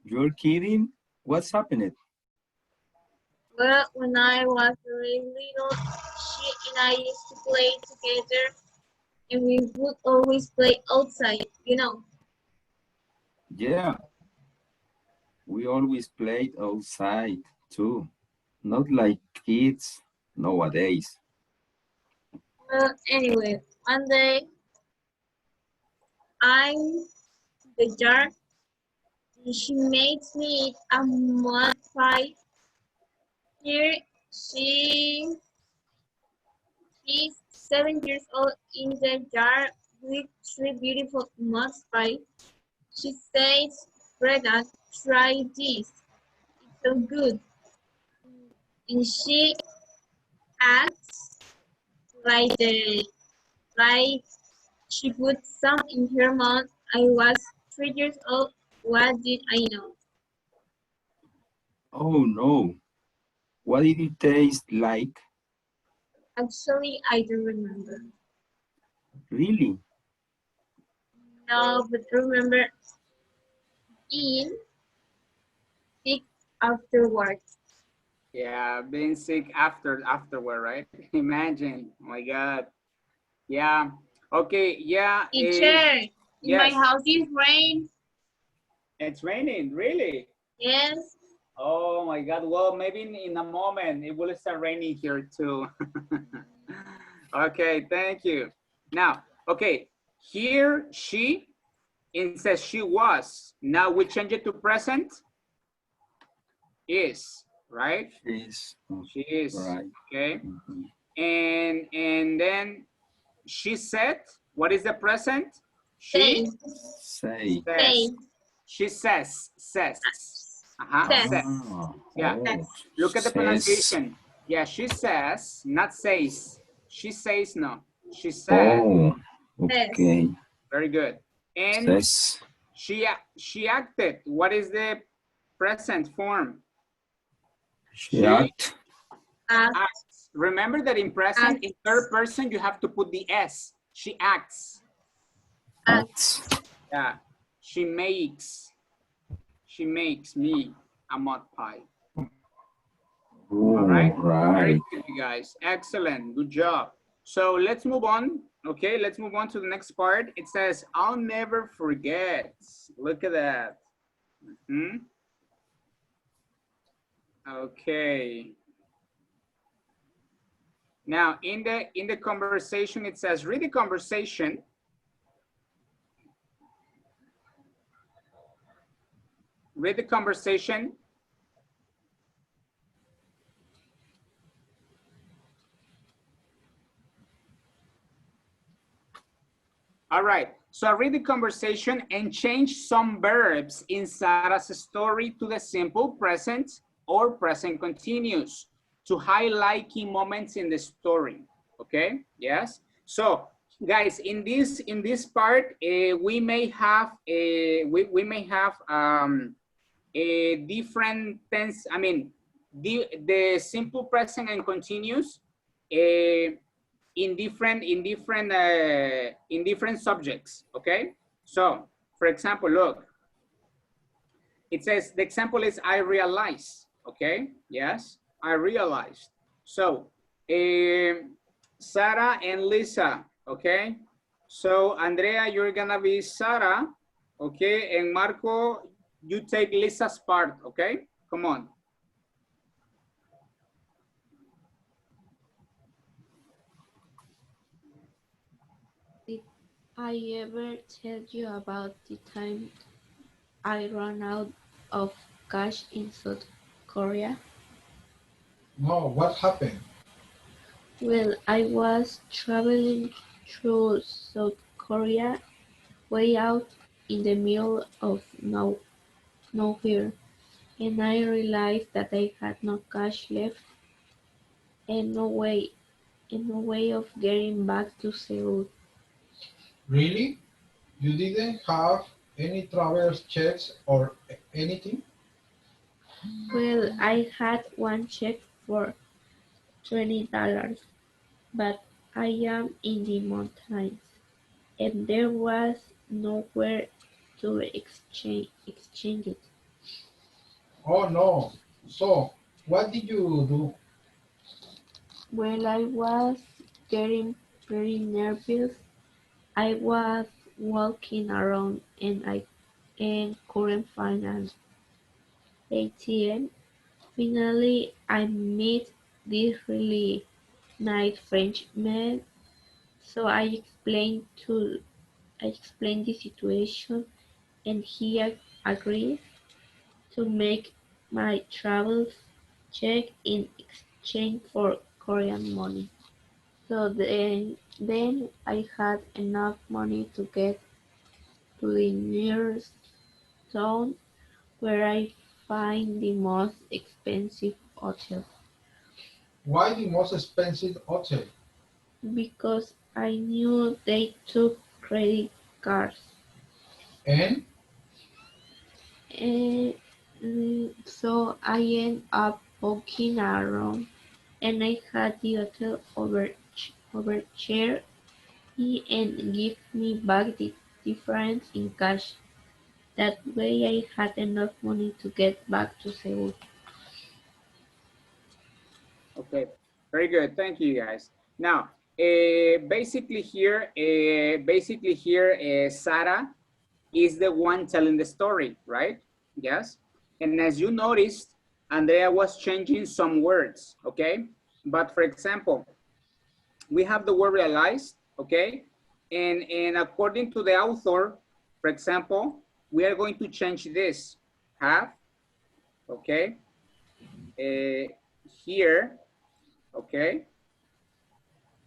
You're kidding? What's happening? Well, when I was very little, she and I used to play together, and we would always play outside, you know. Yeah, we always played outside too. Not like kids nowadays. Well, anyway, one day I the jar and she makes me a mud pie. Here she is 7 years old in the jar with three beautiful mud pie. She says, Freda, try this. It's so good. And she acts like the like she put some in her mouth. I was 3 years old. What did I know? Oh no, what did it taste like? Actually, I don't remember. Really? No, but remember being sick afterwards. Yeah, being sick afterward, right? Imagine. Oh my God. Yeah. Okay. Yeah. Teacher, in my Yes. house is rain. It's raining. Really? Yes. Oh my God. Well, maybe in a moment it will start raining here too. Okay. Thank you. Now, okay. Here she, it says she was. Now we change it to present. Is, right? She's She is. right. Okay. Mhm. And then she said, what is the present? Say. She Say. says. Say. She says. Says. Says. Says. Ah, Yeah. oh, Look at the says. pronunciation. Yeah, she says, not says. She says no. She says. Oh, Says. okay. Very good. And Says. she acted. What is the present form? She act. Acts. Remember that in present, in third person, you have to put the S. She acts. Acts. Yeah. She makes me a mud pie. Oh, All right. Very right. good, you guys. Excellent. Good job. So let's move on. Okay, let's move on to the next part. It says, I'll never forget. Look at that. Okay. Now in the conversation, it says, read the conversation. Read the conversation. All right, so I read the conversation and change some verbs in Sarah's story to the simple present or present continuous to highlight key moments in the story. Okay, yes. So guys, in this part, we may have a different tense. I mean, the simple present and continuous. In different subjects. Okay, so for example, look, it says the example is I realize. Okay, yes, I realized. So Sarah and Lisa. Okay, so Andrea, you're gonna be Sarah. Okay, and Marco, you take Lisa's part. Okay, come on. Did I ever tell you about the time I ran out of cash in South Korea? No, what happened? Well, I was traveling through South Korea way out in the middle of nowhere, and I realized that I had no cash left and no way of getting back to Seoul. Really? You didn't have any traveler's checks or anything? Well, I had one check for $20, but I am in the mountains, and there was nowhere to exchange it. Oh no. So, what did you do? Well, I was getting pretty nervous. I was walking around and couldn't find an ATM. Finally, I met this really nice Frenchman, so I explained the situation, and he agreed to make my travels check in exchange for Korean money. So then I had enough money to get to the nearest town where I find the most expensive hotel Why the most expensive hotel? because I knew they took credit cards. And And so I ended up walking around and I had the hotel overcharged me and give me back the difference in cash. That way I had enough money to get back to Seoul. Okay, very good. Thank you, guys. Now, basically here, Sarah is the one telling the story, right? Yes. And as you noticed, Andrea was changing some words, okay? But for example, we have the word realized, okay? And according to the author, for example, we are going to change this, have, okay? Here, okay?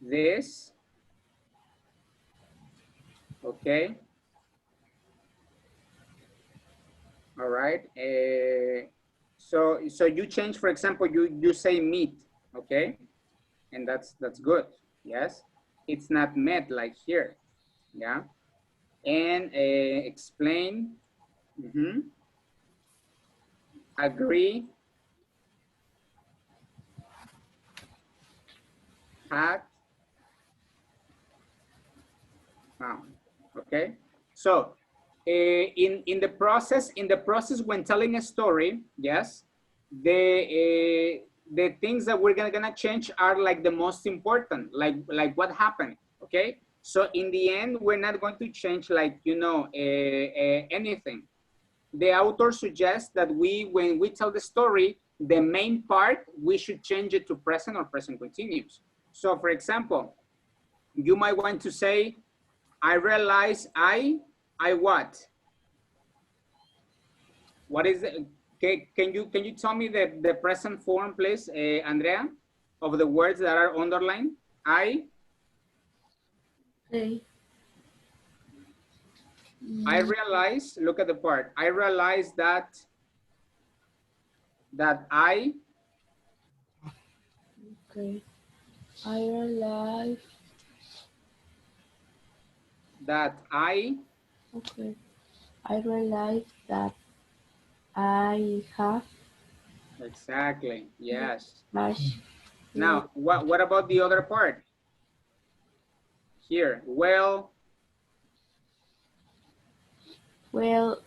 This, okay? All right. So you change, for example, you say meet, okay? And that's good. Yes. It's not met like here. Yeah. And explain, agree, had, found. Okay. So in the process when telling a story, yes, the things that we're gonna change are like the most important, like what happened. Okay. So in the end, we're not going to change like anything. The author suggests that when we tell the story, the main part, we should change it to present or present continuous. So for example, you might want to say, I realize I what? What is it? Can you tell me the present form, please, Andrea, of the words that are underlined? Okay. I Mm, realize, look at the part. I realize that okay. I realize. I Okay. I realize that I have exactly, yes. cash. Now, what about the other part? Here, well, Well,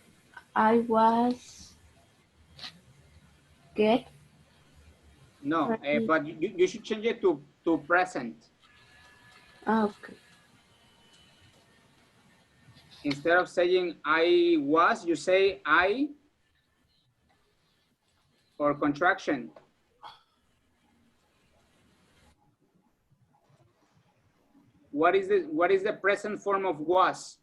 I was get no, ready. but you should change it to present. Okay. Instead of saying I was, you say I or contraction. What is the present form of was?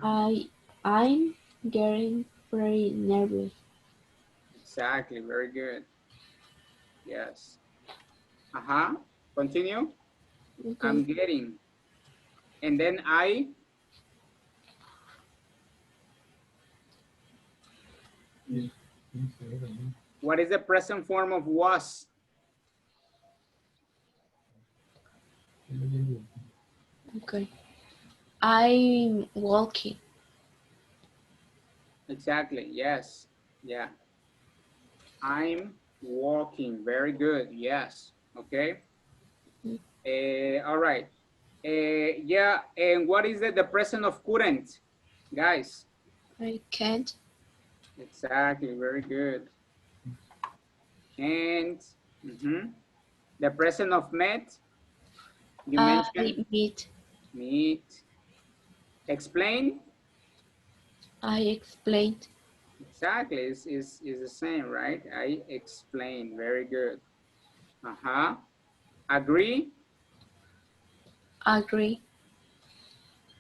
I I'm getting pretty nervous. Exactly, very good. Yes. Uh-huh. Continue. Okay. I'm getting. And then what is the present form of was? Okay. I'm walking. Exactly, yes. Yeah. I'm walking. Very good. Yes. Okay. All right. Yeah. And what is the present of current, guys? I can't. Exactly, very good. And the present of met, you mentioned I meet. meet. Explain, I explained. exactly, is the same, right? I explain, very good. Agree. Agree.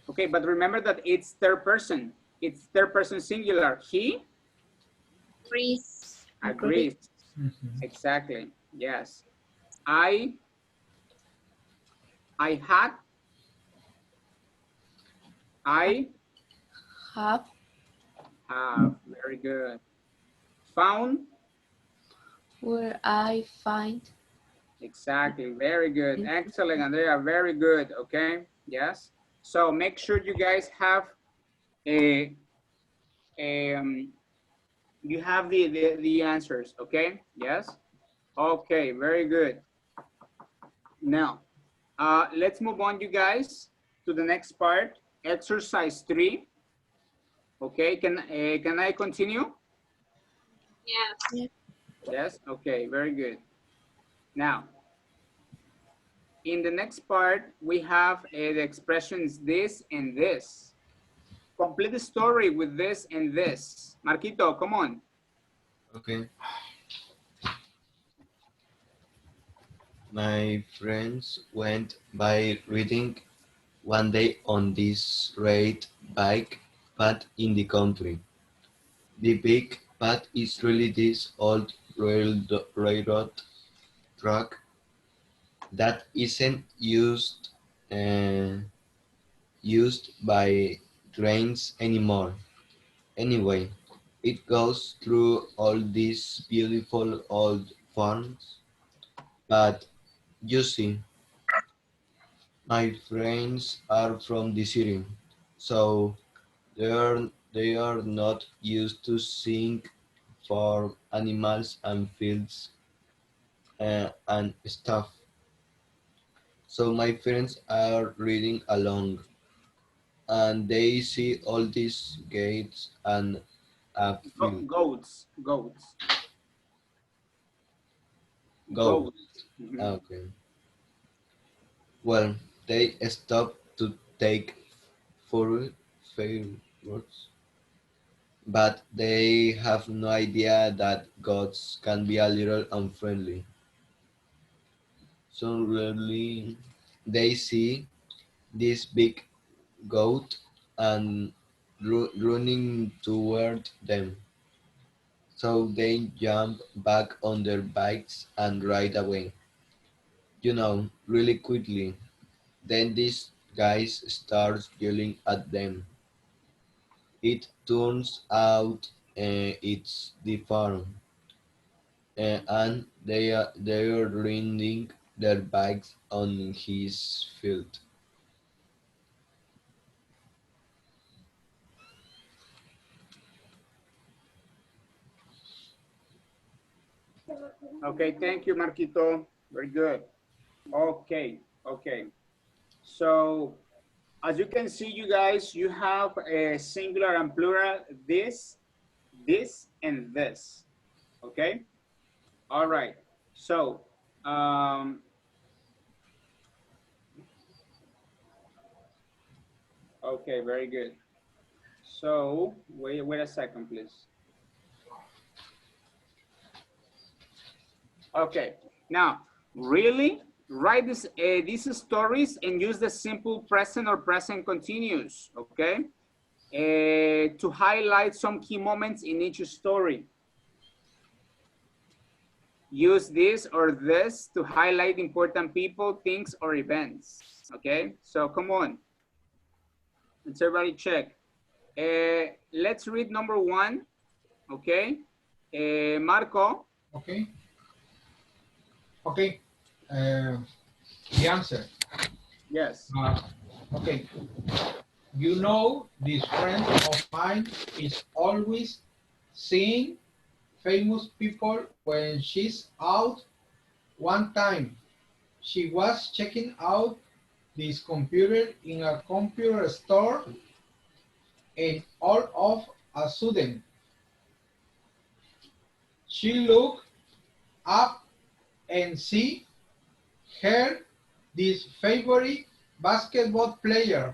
Okay, but remember that it's third person. It's third person singular. He Freeze. Agree. agrees. Exactly. Yes. I I had. I Have. have. Very good. Found. Where I find. Exactly. Very good. Excellent, Andrea. Very good. Okay. Yes. So make sure you guys have a you have the answers. Okay. Yes. Okay. Very good. Now, let's move on, you guys, to the next part. Exercise 3. Okay. Can I continue? Yes. Yeah. Yes. Okay. Very good. Now, in the next part, we have the expressions this and this. Complete the story with this and this. Marquito, come on. Okay. My friends went by reading one day on this red bike path in the country. The big path is really this old railroad track that isn't uh, used by trains anymore. Anyway, it goes through all these beautiful old farms, but you see, my friends are from the city, so they are not used to seeing farm animals and fields and stuff. So my friends are reading along, and they see all these gates and a field. Goats. Goats. Go. Goats. Mhm. Okay. Well, they stop to take photos, but they have no idea that gods can be a little unfriendly. Suddenly, they see this big goat and running toward them. So they jump back on their bikes and ride away. Really quickly. Then these guys start yelling at them. It turns out it's the farm, and they are riding their bikes on his field. Okay, thank you, Marquito. Very good. Okay, okay. So as you can see, you guys, you have a singular and plural, this, and this. Okay? All right. So, okay, very good. So, wait a second, please. Okay. Now, really write these stories and use the simple present or present continuous, okay? To highlight some key moments in each story. Use this or this to highlight important people, things, or events. Okay, so come on. Let's everybody check. Let's read number 1. Okay, Marco. Okay. Okay. Uh, the answer. Yes. Uh, okay. This friend of mine is always seeing famous people when she's out. One time, she was checking out this computer in a computer store, and all of a sudden, She looked up and see her this favorite basketball player.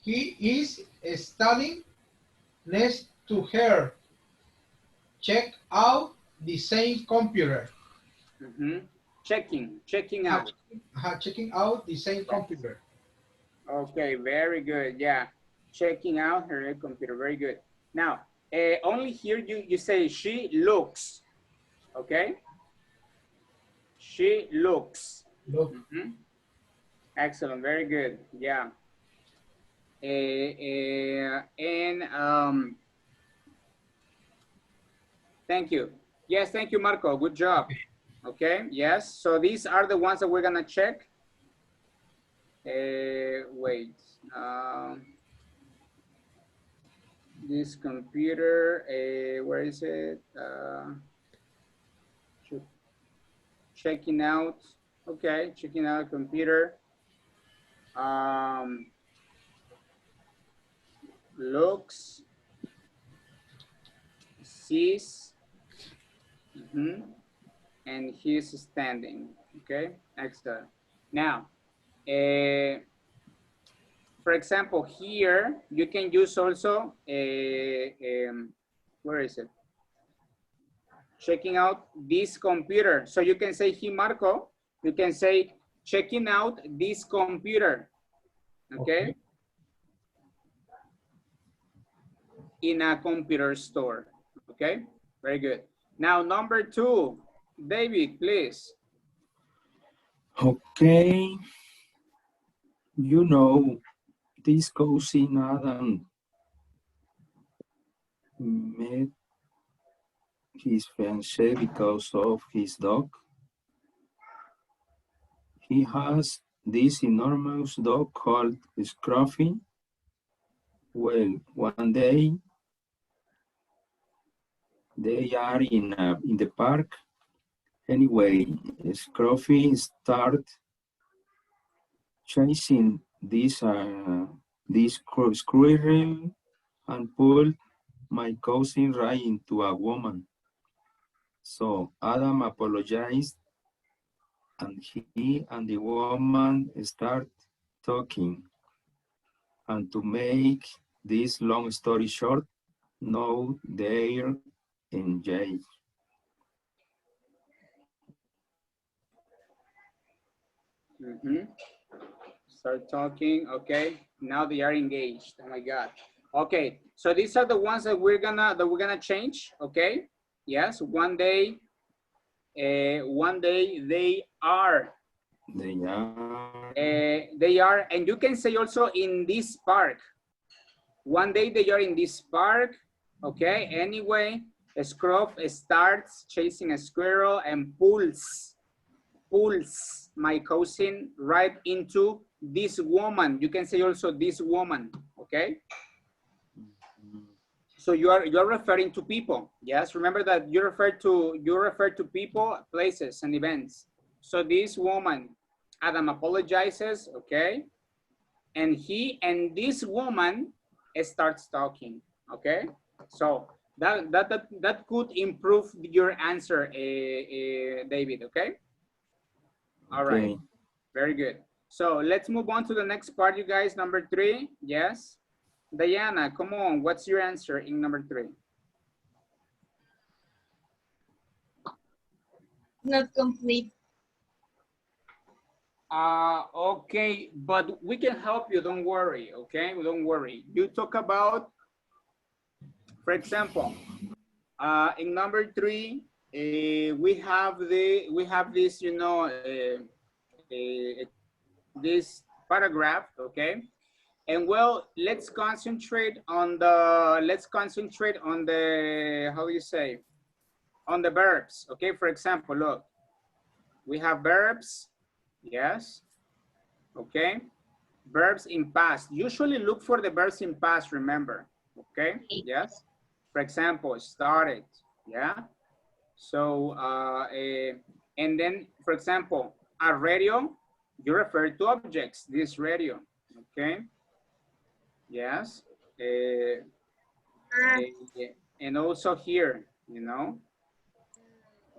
He is standing next to her. Check out the same computer. Checking out. Checking out the same computer. Okay, very good. Yeah, checking out her computer. Very good. Now, only here you say she looks. Okay, she looks. Look. Excellent. Very good. Yeah. And thank you. Yes, thank you, Marco. Good job. Okay. Yes. So these are the ones that we're gonna check. Wait. This computer, where is it? Checking out. Okay, checking out computer. Looks, sees, and he's standing. Okay, excellent. Now, for example, here you can use also where is it? Checking out this computer. So you can say he Marco. You can say checking out this computer. Okay. In a computer store. Okay. Very good. Now number 2, David, please. Okay. You know, this cousin Adam met his fiancée because of his dog. He has this enormous dog called Scruffy. Well, one day they are in the park. Anyway, Scruffy start chasing this squirrel and pulled my cousin right into a woman. So Adam apologized, and he and the woman start talking. And to make this long story short, now they're in jail. Start talking. Okay, now they are engaged. Oh my God. Okay, so these are the ones that we're gonna change. Okay, yes, one day they are. They are, and you can say also in this park. One day they are in this park. Okay, anyway, a scruff starts chasing a squirrel and pulls my cousin right into this woman. You can say also this woman. Okay. So you're referring to people. Yes, remember that you refer to people, places, and events. So this woman, Adam apologizes, okay, and he and this woman starts talking, okay. So that could improve your answer, David. Okay. All right. Okay. Very good. So let's move on to the next part, you guys. Number 3. Yes. Diana, come on. What's your answer in number 3? Not complete. Okay, but we can help you. Don't worry. Okay, don't worry. You talk about, for example, in number 3, we have this, you know, this paragraph. Okay. And well, let's concentrate on the, how do you say, on the verbs. Okay, for example, look, we have verbs, yes, okay, verbs in past. Usually look for the verbs in past, remember, okay, yes. For example, started, yeah. So, and then, for example, a radio, you refer to objects, this radio, okay. Yes. And also here, you know?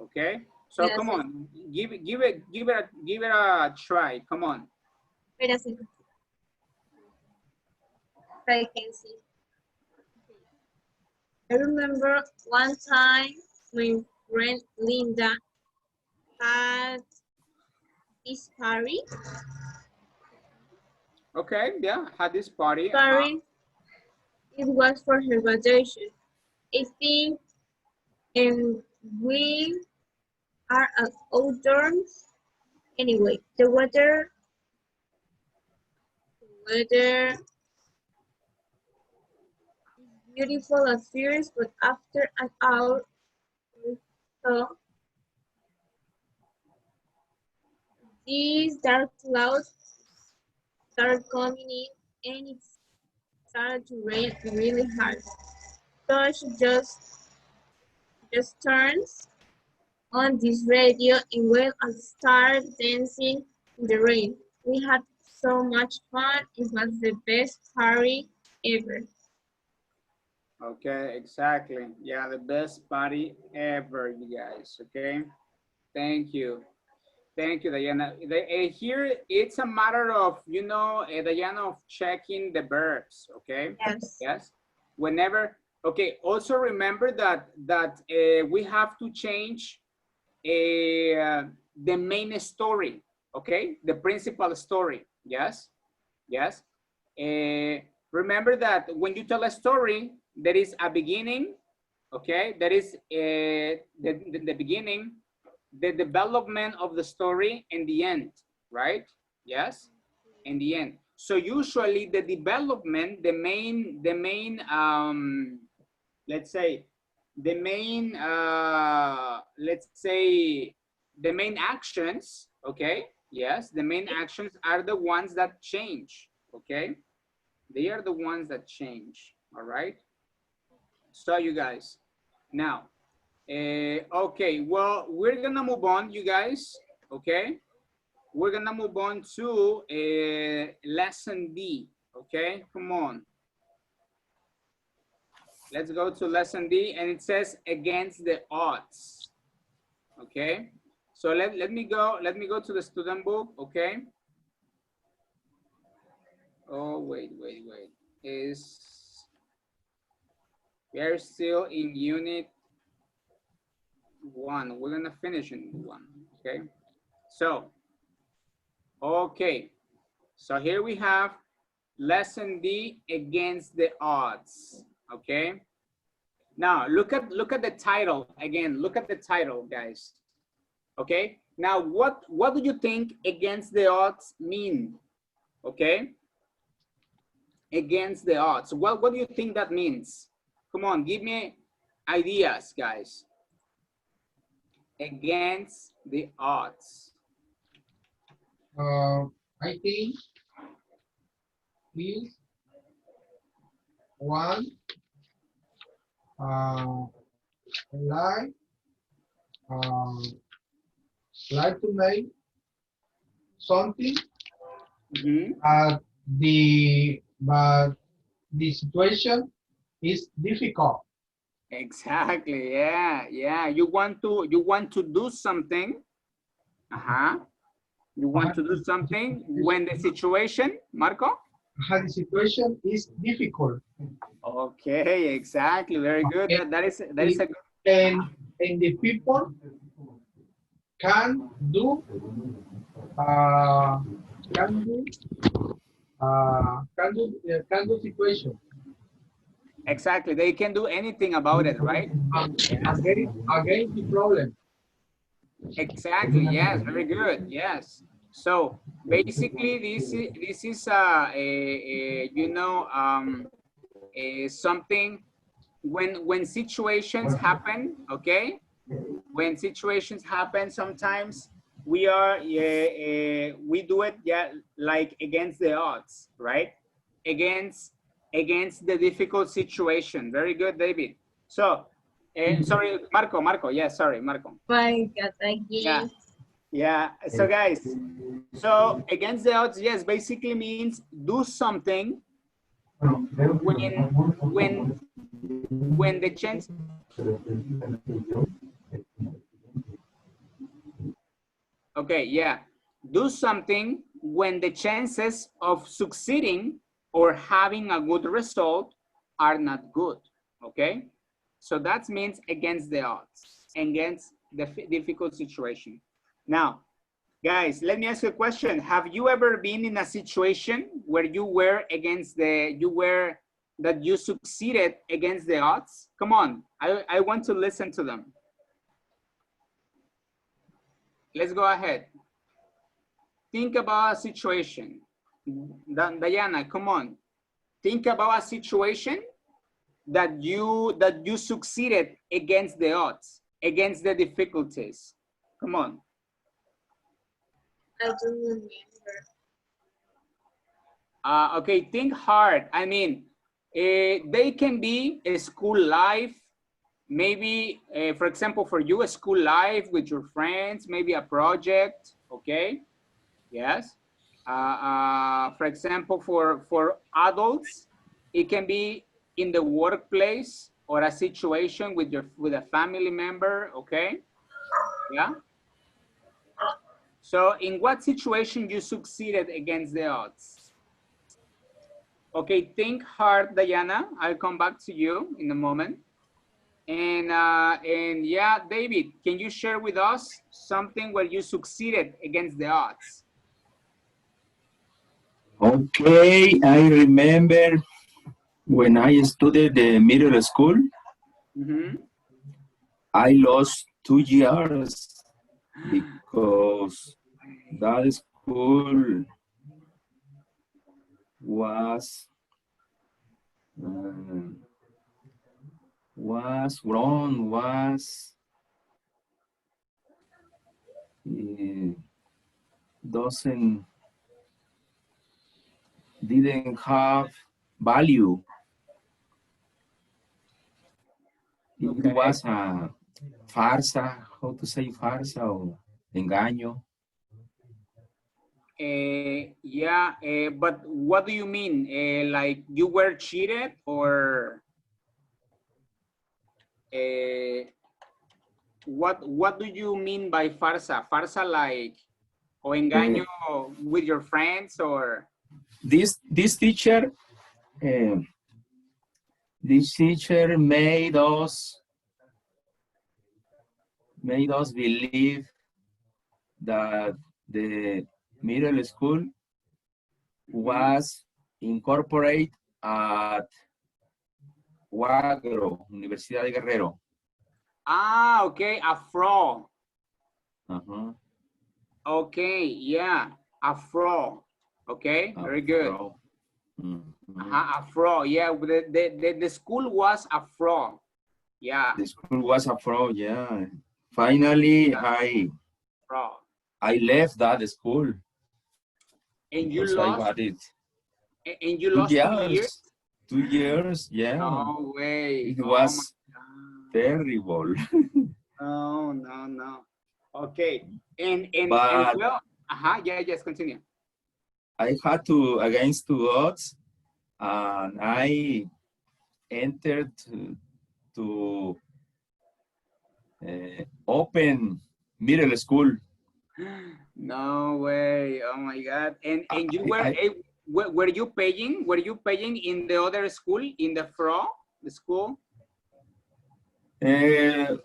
Okay. So Yes, come on, give it a try. Come on. wait a second. I can see. I remember one time my friend Linda had this party. Okay, yeah, had this party. It was for her graduation. I think, and we are at outdoors. Anyway, the weather is beautiful at first, but after an hour, we saw these dark clouds started coming in, and it started to rain really hard. So she just turns on this radio and went and started dancing in the rain. We had so much fun. It was the best party ever. Okay, exactly. Yeah, the best party ever, you guys. Okay, thank you. Thank you, Diana. Here, it's a matter of, you know, Diana, of checking the verbs, okay? Yes. Yes. Whenever, okay, also remember that we have to change the main story, okay? The principal story, yes? Yes. Remember that when you tell a story, there is a beginning, okay? There is the beginning, the development of the story, and the end, right? Yes, and the end. So usually the development, the main let's say, the main let's say the main actions, okay? Yes, the main actions are the ones that change, okay? They are the ones that change, all right? So you guys, now, okay, well, we're gonna move on, you guys, okay? We're gonna move on to lesson D, okay? Come on. Let's go to lesson D, and it says against the odds, okay? So let me go to the student book, okay? Oh, wait. We are still in unit 1. We're gonna finish in 1, okay? So, okay. So here we have lesson D, against the odds, okay? Now look at the title again. Look at the title, guys. Okay. Now what do you think against the odds mean? Okay. Against the odds. What do you think that means? Come on, give me ideas, guys. Against the odds. I think is one like uh, like to make something but the situation is difficult. Exactly. Yeah. You want to do something. You want to do something when the situation, Marco? The situation is difficult. Okay, exactly. Very good. That is a good. And the people can do uh, can do can do situation. Exactly. They can do anything about it, right? Yes. Against the problem. Exactly. Yes. Very good. Yes. So basically, this is you know, something when situations happen. Okay. When situations happen, sometimes we are we do it, yeah, like against the odds, right? Against the difficult situation. Very good, David. So sorry, Marco, yeah, sorry, Marco. My God, again. Yeah. So guys, so against the odds, yes, basically means do something when the chance Okay, yeah. Do something when the chances of succeeding or having a good result are not good, okay? So that means against the odds, against the difficult situation. Now, guys, let me ask you a question. Have you ever been in a situation where you were that you succeeded against the odds? Come on, I want to listen to them. Let's go ahead. Think about a situation. Diana, come on. Think about a situation that you succeeded against the odds, against the difficulties. Come on. I don't remember. Okay, think hard. I mean, they can be a school life, maybe, for example, for you, a school life with your friends, maybe a project, okay? Yes. For example, for adults, it can be in the workplace or a situation with a family member, okay? Yeah. So in what situation you succeeded against the odds? Okay, think hard, Diana. I'll come back to you in a moment. And yeah, David, can you share with us something where you succeeded against the odds? Okay, I remember when I studied the middle school, I lost 2 years because that school was wrong, uh, doesn't didn't have value. It was a farsa, how to say farsa or engaño. Yeah, but what do you mean? Like you were cheated or what do you mean by farsa? Farsa like o engaño with your friends or? This teacher made us believe that the middle school was incorporated at Guagro, Universidad de Guerrero. Ah, okay, Afro. Uh-huh. Okay, yeah, Afro. Okay, very good. Afro, yeah, the school was Afro. Yeah. The school was Afro, yeah. Finally, I left that school. And you lost? And you 2 lost years. 2 years? 2 years, yeah. No way. It was terrible. No, no, no. Okay. And well, yeah, just continue. I had to against 2 odds, and I entered to open middle school. No way! Oh my God! And you were you paying? Were you paying in the other school, in the school?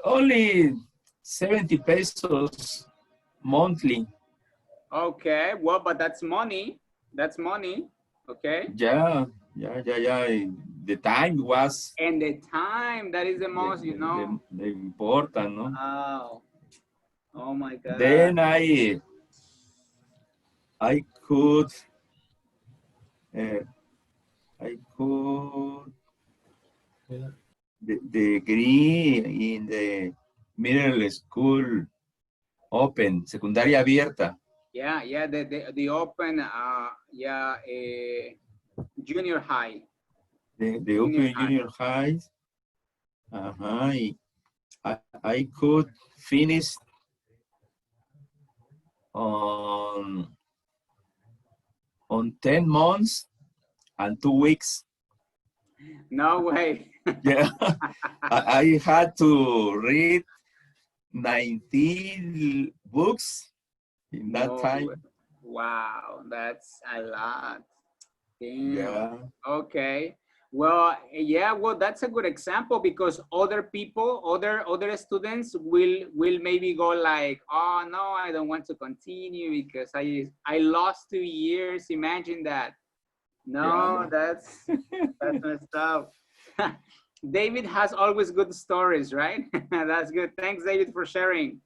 Only 70 pesos monthly. Okay, well, but that's money. That's money. Okay. Yeah. The time was. And the time, that is the most, you know. The important, no? Wow. Oh my God. Then I could the degree in the middle school open, secundaria abierta. Yeah, yeah, the open, yeah, junior high. The open junior high. I could finish on 10 months and 2 weeks. No way. Yeah, I had to read 19 books in that No, time. wow, that's a lot. Damn. Yeah, Okay. Well, yeah, well, that's a good example because other people, other students will maybe go like, oh no, I don't want to continue because I lost 2 years. Imagine that. No, yeah. that's messed up. David has always good stories, right? That's good. Thanks, David, for sharing.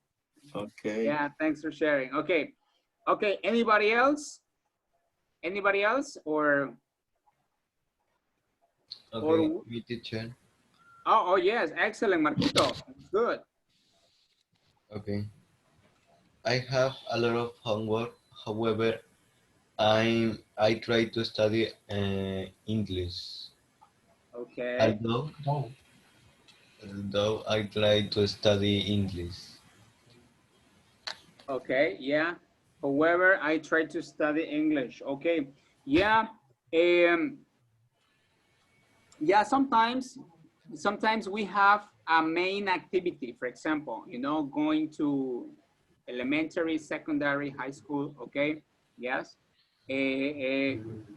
Okay. Yeah, thanks for sharing. Okay. Okay, anybody else? Anybody else? Okay, Or me teacher. oh yes, excellent, Marquito. Good. Okay. I have a lot of homework. However, I try to study English. Okay. Although I try to study English. Okay, yeah. However, I try to study English. Okay. Yeah. Um yeah, sometimes we have a main activity, for example, going to elementary, secondary, high school, okay? Yes.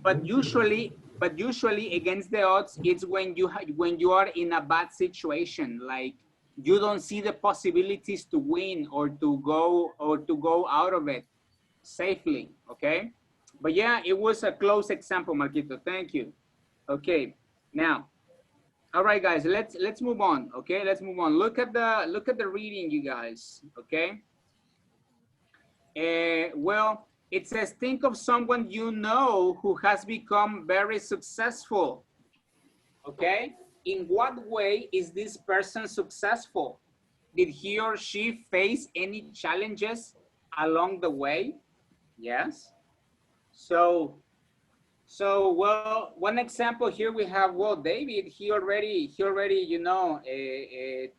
But usually against the odds, it's when you are in a bad situation, like you don't see the possibilities to win or to go out of it safely, okay? But yeah, it was a close example, Marquito. Thank you. Okay. Now, all right, guys, let's move on. Okay, let's move on. Look at the reading, you guys. Okay. Well, it says think of someone you know who has become very successful. Okay. In what way is this person successful? Did he or she face any challenges along the way? Yes. So well, one example here we have, well, David, he already,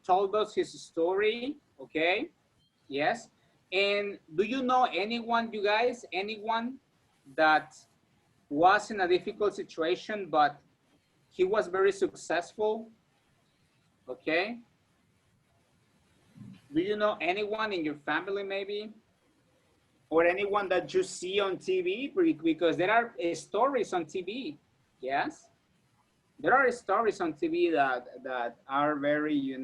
told us his story, okay? Yes. And do you know anyone, you guys, anyone that was in a difficult situation, but he was very successful, okay? Do you know anyone in your family maybe? Or anyone that you see on TV? Because there are stories on TV, yes? There are stories on TV that are very,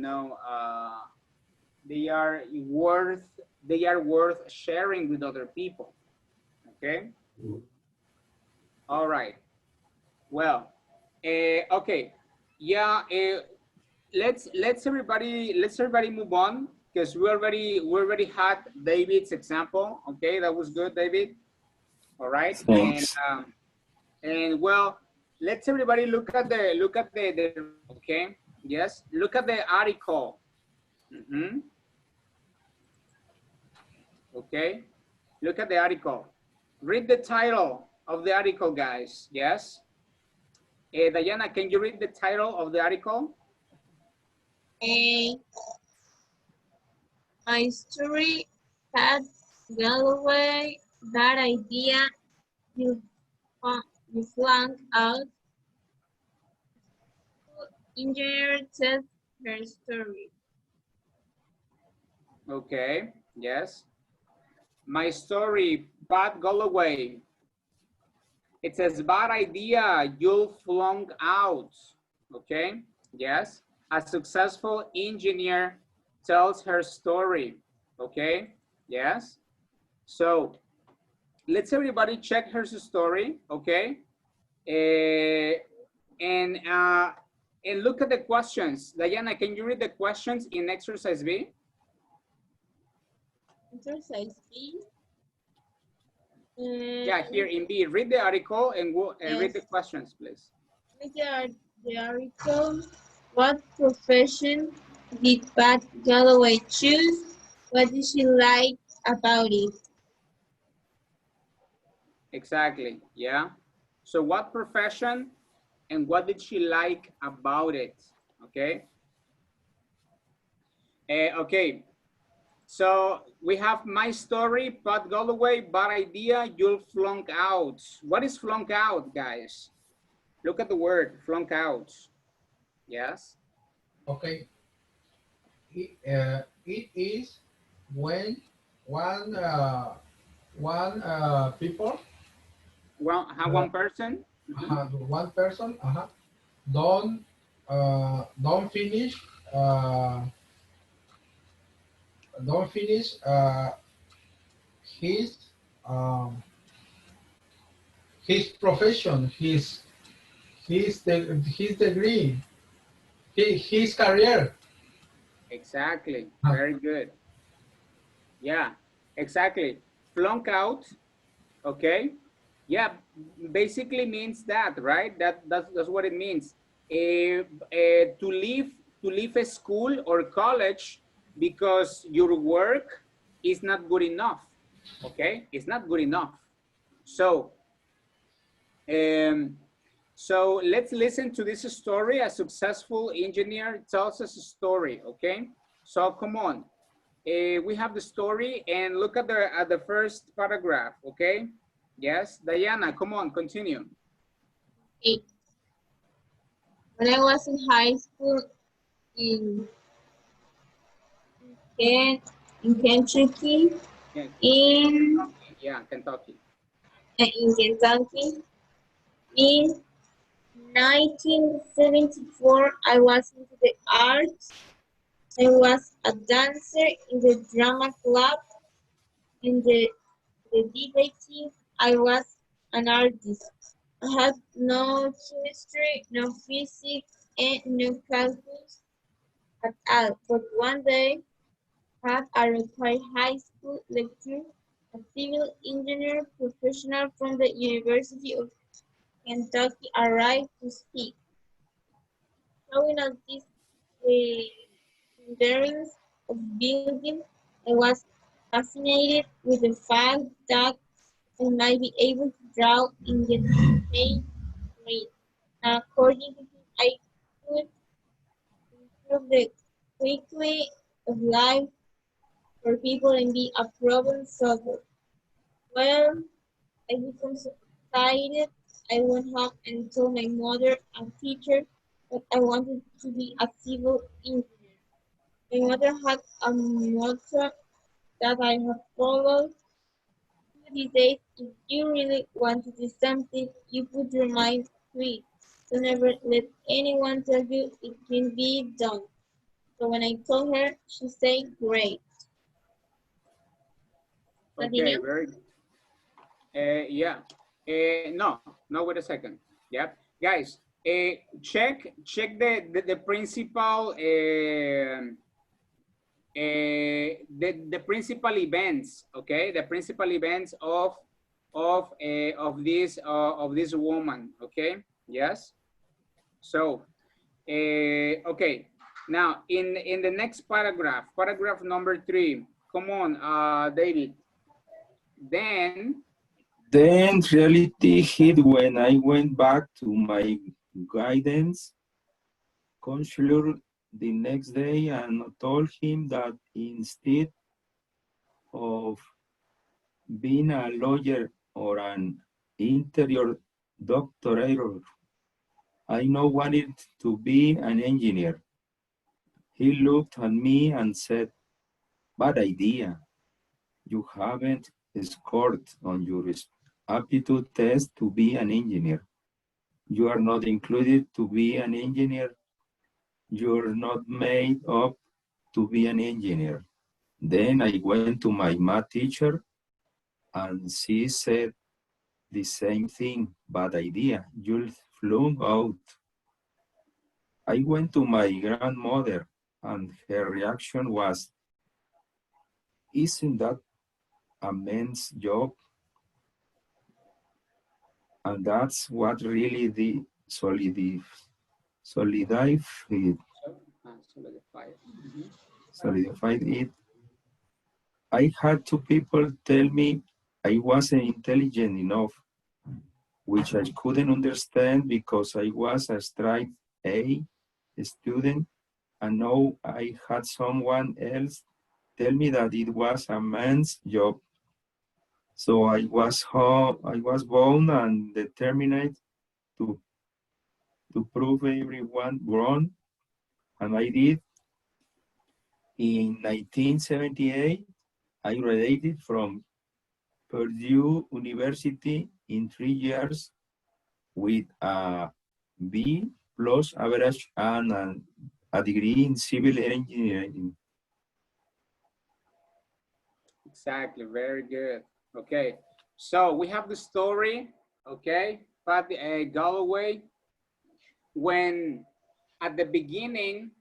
they are worth sharing with other people. Okay. All right. Well, okay. Yeah. Let's everybody move on because we already had David's example. Okay, that was good, David. All right, Thanks. and well, let's everybody look at the okay. Yes, look at the article. Okay, look at the article. Read the title of the article, guys. Yes. Diana, can you read the title of the article? A my story had Galloway that idea you you flung out. Engineer tells her story. Okay. Yes. My story, Pat Galloway. It says bad idea, you'll flunk out. Okay. Yes. A successful engineer tells her story. Okay. Yes. So let's everybody check her story. Okay. Uh, and look at the questions. Diana, can you read the questions in exercise B? Exercise B. Yeah, here in B, read the article and read the Yes. questions, please. The article. What profession did Pat Galloway choose? What did she like about it? Exactly, yeah. So what profession and what did she like about it? Okay. Okay, so we have my story, Pat Galloway, bad idea, you'll flunk out. What is flunk out, guys? Look at the word, flunk out. Yes. Okay. It is when one people uh, One person. Mhm. one person don't don't finish uh, don't finish his um, his profession, his degree, his career. Exactly. Uh, Very good. Yeah, exactly. Flunk out. Okay. Yeah, basically means that, right? That's what it means. To leave a school or college because your work is not good enough. Okay, it's not good enough. So, um, so let's listen to this story. A successful engineer tells us a story. Okay, so come on. We have the story and look at the first paragraph, okay? Yes, Diana, come on, continue. Okay. When I was in high school in Ken- in Kentucky, Yeah, in yeah, Kentucky. in Kentucky, in 1974, I was into the arts. I was a dancer in the drama club. In the debate team, I was an artist. I had no chemistry, no physics, and no calculus at all. But one day, had a retired high school lecturer, a civil engineer professional from the University of Kentucky, arrived to speak, showing us these renderings of buildings. I was fascinated with the fact that I might be able to draw in the same way. According to him, I could improve the quality of life for people and be a problem solver. Well, I became so excited. I went home and told my mother and teacher that I wanted to be a civil engineer. My mother had a motto that I have followed to these days. If you really want to do something, you put your mind to it. So never let anyone tell you it can be done. So when I told her, she said, great. Okay, Continue. very, yeah. No, wait a second. Yeah, guys, check the principal, the principal events, okay? The principal events of this woman, okay? Yes. So, okay. Now, in the next paragraph, paragraph number 3. Come on, David. Then, Then reality hit when I went back to my guidance counselor the next day and told him that instead of being a lawyer or an interior doctor, I now wanted to be an engineer. He looked at me and said, bad idea. You haven't scored on your aptitude test to be an engineer. You are not included to be an engineer. You're not made up to be an engineer. Then I went to my math teacher and she said the same thing, bad idea, you'll flunk out. I went to my grandmother and her reaction was, isn't that a man's job? And that's what really the solidified, solidify it. Mhm. solidified it. I had two people tell me I wasn't intelligent enough, which I couldn't understand because I was a straight A student, and now I had someone else tell me that it was a man's job. So I was bound and determined to prove everyone wrong and I did. In 1978, I graduated from Purdue University in 3 years with a B plus average and a degree in civil engineering. Exactly, very good. Okay, so we have the story, okay, Pat Galloway, when at the beginning,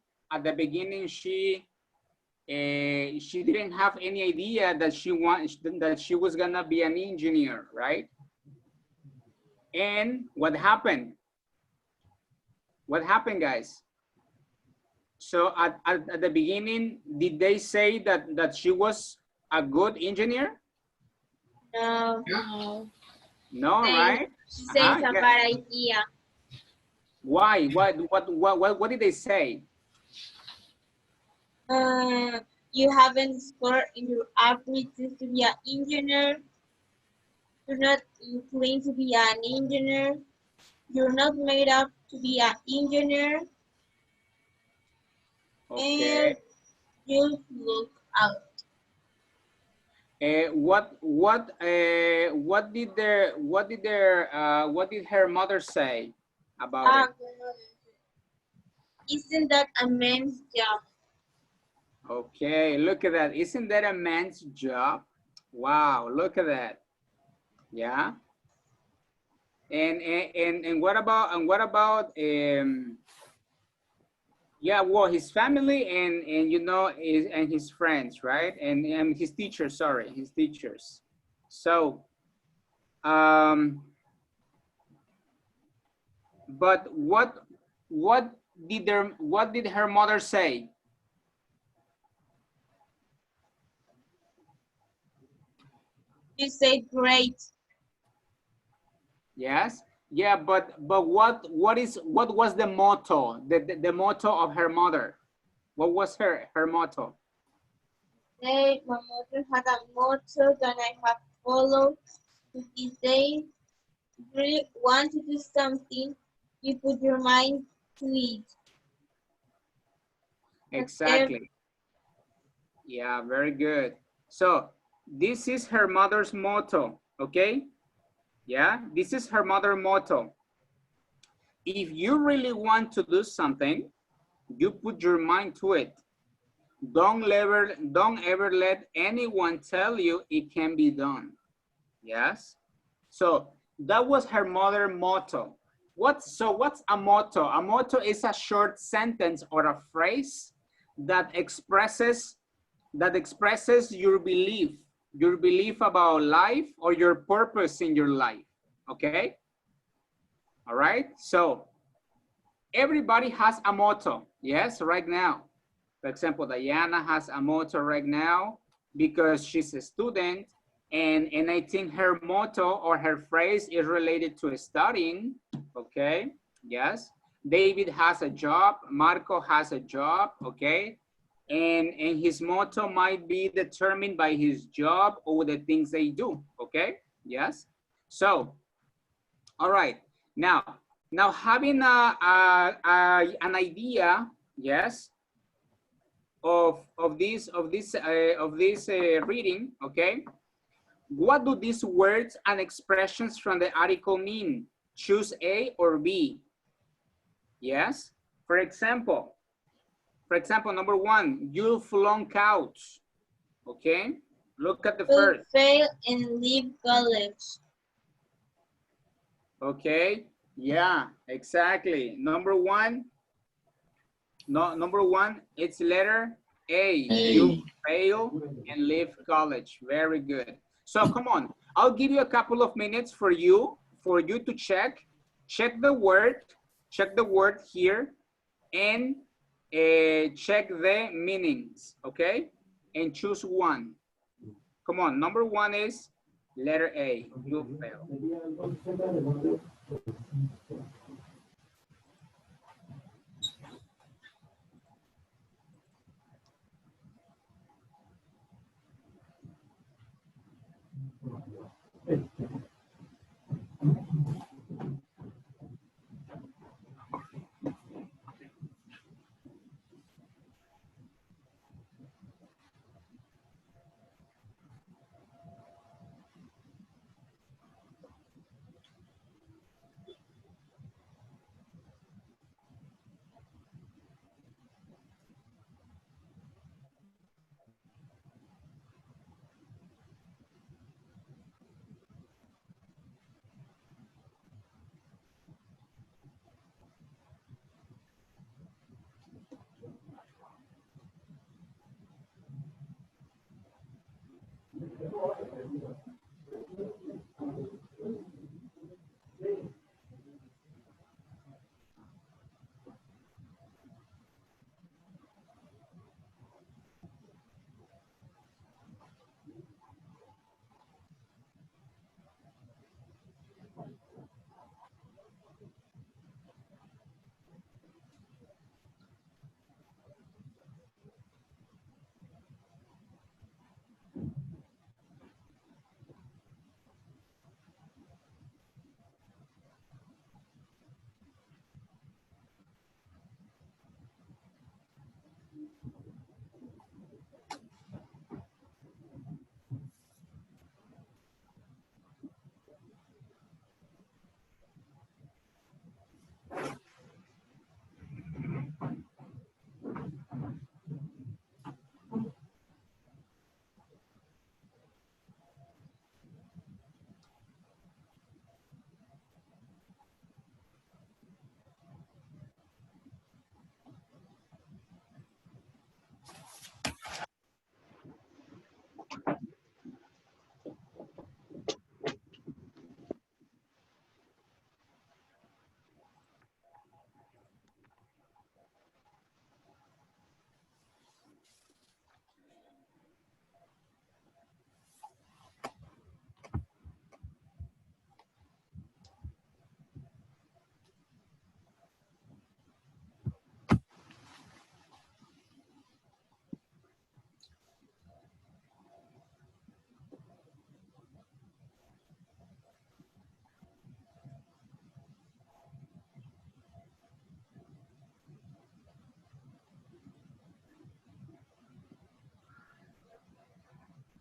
she didn't have any idea that she was gonna be an engineer, right? And what happened? What happened, guys? So at the beginning, did they say that she was a good engineer? No, No. No, say, right? she says a Yeah. bad idea. Why? What did they say? You haven't scored in your abilities to be an engineer. You're not inclined to be an engineer. You're not made up to be an engineer. Okay. And you look out. What did her mother say about it? Isn't that a man's job? Okay, look at that. Isn't that a man's job? Wow, look at that. Yeah. And what about yeah, well, his family and you know and his friends, right? And his teachers, sorry, his teachers. So but what what did her mother say? You say great. Yes. Yeah, but what was the motto? The motto of her mother. What was her motto? Hey, my mother had a motto that I have followed to this day. If you really want to do something, you put your mind to it. Exactly. Yeah, very good. So this is her mother's motto, okay? Yeah, this is her mother's motto. If you really want to do something, you put your mind to it. Don't ever let anyone tell you it can be done. Yes. So that was her mother motto. What's a motto? A motto is a short sentence or a phrase that expresses your belief about life or your purpose in your life. Okay? All right? So everybody has a motto. Yes, right now. For example, Diana has a motto right now because she's a student, and I think her motto or her phrase is related to studying, okay? Yes. David has a job, Marco has a job, okay? And his motto might be determined by his job or the things they do, okay? Yes. So, all right. Now having an idea, yes, of this reading, okay? What do these words and expressions from the article mean? Choose A or B. Yes. For example, number one, you'll flunk out. Okay. Look at the Will first. fail and leave college. Okay. Yeah, exactly. Number one, it's letter A. You fail and leave college. Very good. So come on, I'll give you a couple of minutes for you to check the word here and check the meanings, okay? And choose one. Come on, number one is letter A. You fail.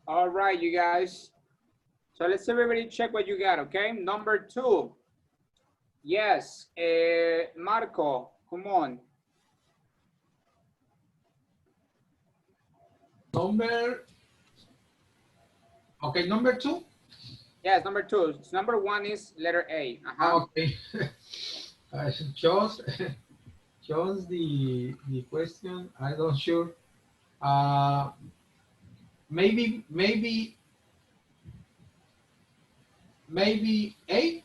All right, you guys. So let's everybody check what you got, okay? Number 2. Yes, Marco, come on. Number 2. Yes, number 2. Number 1 is letter A. Okay. I chose chose the question. I don't sure. Uh, maybe A.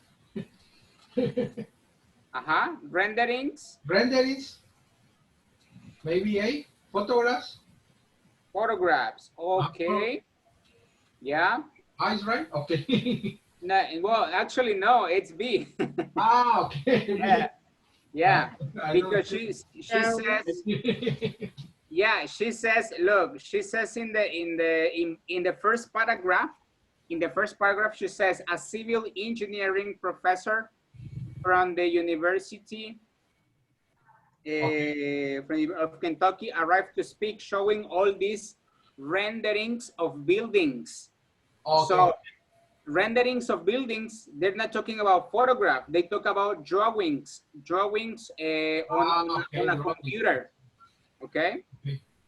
Renderings. Renderings. Maybe A. Photographs. Photographs. Okay. Yeah. Is right. Okay. No, well, actually, no, it's B. Okay. Yeah. Yeah. I Because don't she says, yeah, she says, look, she says in the first paragraph, she says a civil engineering professor from the University of Kentucky arrived to speak, showing all these renderings of buildings. Okay. So renderings of buildings, they're not talking about photograph, they talk about drawings on a computer. Okay.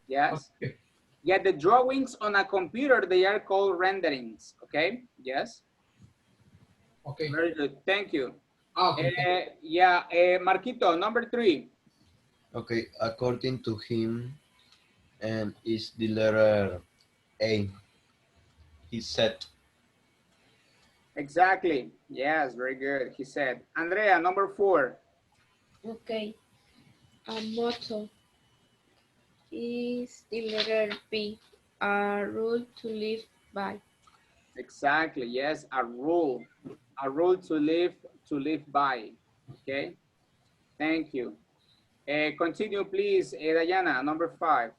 Yes. Okay. Yeah, the drawings on a computer, they are called renderings. Okay. Yes. Okay. Very good. Thank you. Okay. Yeah, Marquito, number 3. Okay, according to him, is the letter A. He said. Exactly. Yes, very good. He said. Andrea, number 4. Okay. A motto is the letter B. A rule to live by. Exactly. Yes, a rule to live by. Okay. Thank you. Continue, please, Diana, number 5.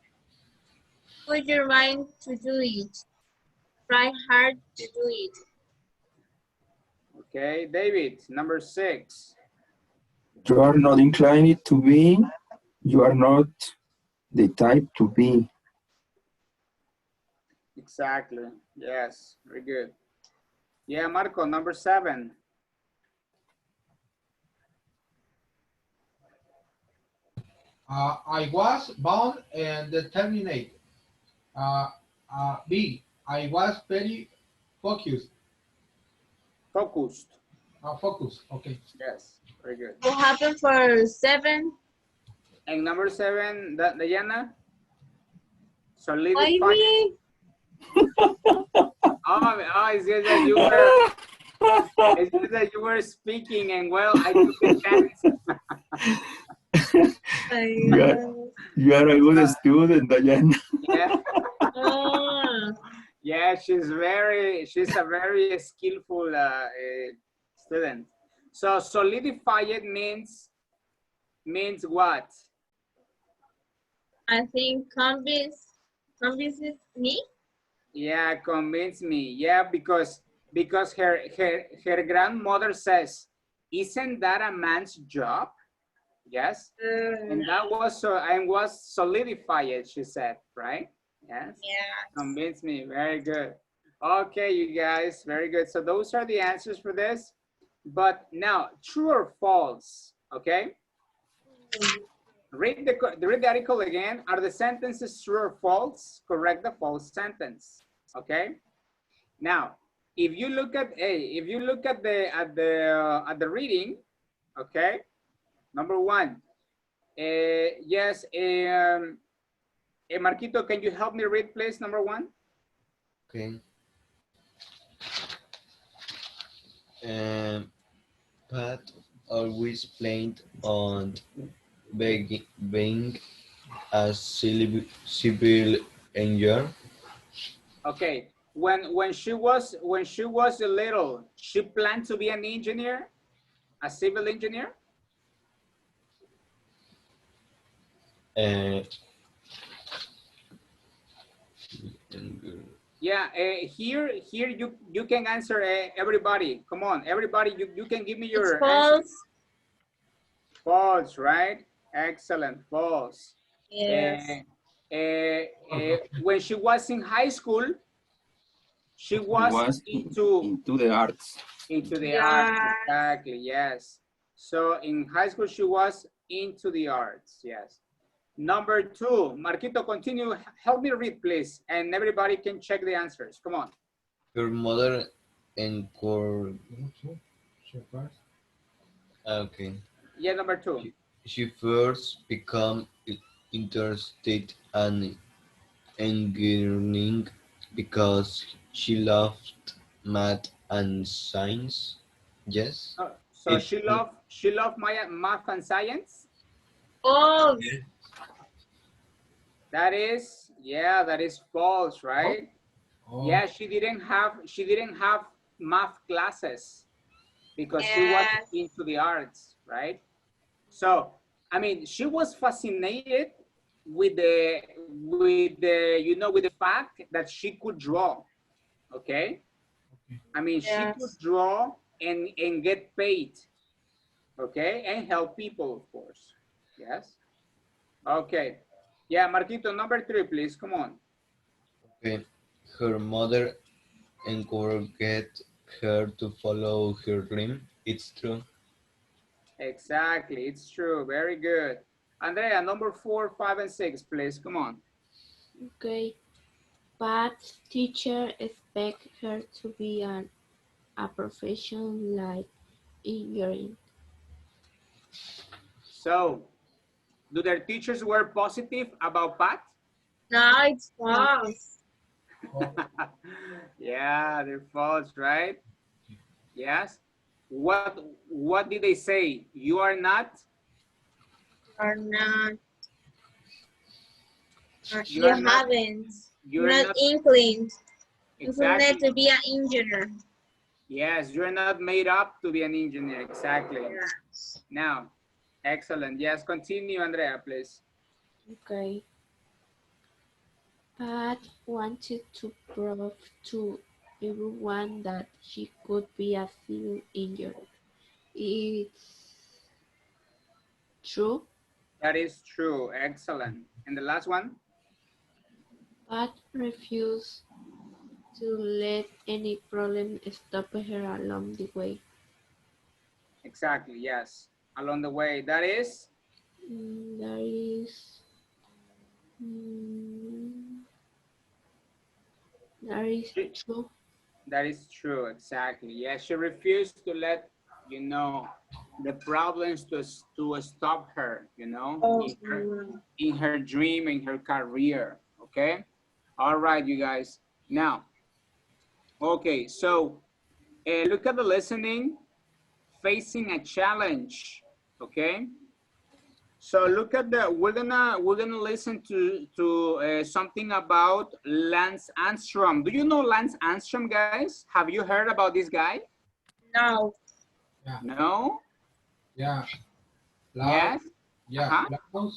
Put your mind to do it. Try hard to do it. Okay, David, number 6. You are not inclined to be. You are not the type to be. Exactly. Yes, very good. Yeah, Marco, number 7. I was born and determined. B. I was very focused. Focused. Focus. Okay. Yes, very good. What happened for 7? And number 7, Diana? Why Solidify. me? Oh, it's just that you were. It's just that you were speaking, and well, I took a chance. You are a good student, Diana. Yeah. Oh. Yeah, she's a very skillful student. So solidify it means what? I think convinces me. Yeah, convince me. Yeah, because her grandmother says, "Isn't that a man's job?" Yes, and that was solidified. She said, right? Yes. Yeah. Convince me. Very good. Okay, you guys, very good. So those are the answers for this. But now, true or false? Okay. Read the article again. Are the sentences true or false? Correct the false sentence. Okay. Now, if you look at the reading, okay. Number 1. Yes. Marquito, can you help me read, please? Number 1. Okay. Pat always planned on being a civil engineer. Okay. When she was little, she planned to be an engineer, a civil engineer. Yeah, here you can answer, everybody. Come on, everybody, you can give me your false. answer. False, right? Excellent, false. Yes. When she was in high school, She He was was into the arts. the arts, exactly, yes. So in high school, she was into the arts, yes. Number 2, Marquito, continue. Help me read, please, and everybody can check the answers. Come on. Her mother encouraged. Okay. Yeah, number 2. She first became interested in engineering because she loved math and science. Yes. So It. she loved math and science. False. That is false, right? Oh, Yeah, she didn't have math classes because she was Yes. into the arts, right? So, I mean, she was fascinated with the fact that she could draw. Okay, I mean, she could Yes. draw and get paid. Okay, and help people, of course. Yes. Okay. Yeah, Marquito, number 3, please. Come on. Okay. Her mother encouraged her to follow her dream. It's true. Exactly. It's true. Very good. Andrea, number 4, 5, and 6, please. Come on. Okay. Pat's teacher expect her to be a profession like engineering. So, do their teachers were positive about Pat? No, it's No, false. Yeah, they're false, right? Yes. What did they say? You are not. Or not. You You are not. haven't. You are Not not. inclined Exactly. to be an engineer. Yes, you're not made up to be an engineer. Exactly. Yes. Now, excellent. Yes, continue, Andrea, please. okay. Pat wanted to prove to everyone that she could be a civil engineer. It's true. That is true. Excellent. And the last one? Pat refused to let any problem stop her along the way. Exactly. Yes. Along the way. That is. That is mm, that is true. That is true, exactly. Yeah, she refused to let, the problems to stop her, Oh, in her dream, in her career, okay? All right, you guys. Now, okay, so look at the listening, facing a challenge, okay? So look at we're gonna listen to something about Lance Armstrong. Do you know Lance Armstrong, guys? Have you heard about this guy? no. yeah, No? yeah. Yes? Yeah, Uh-huh.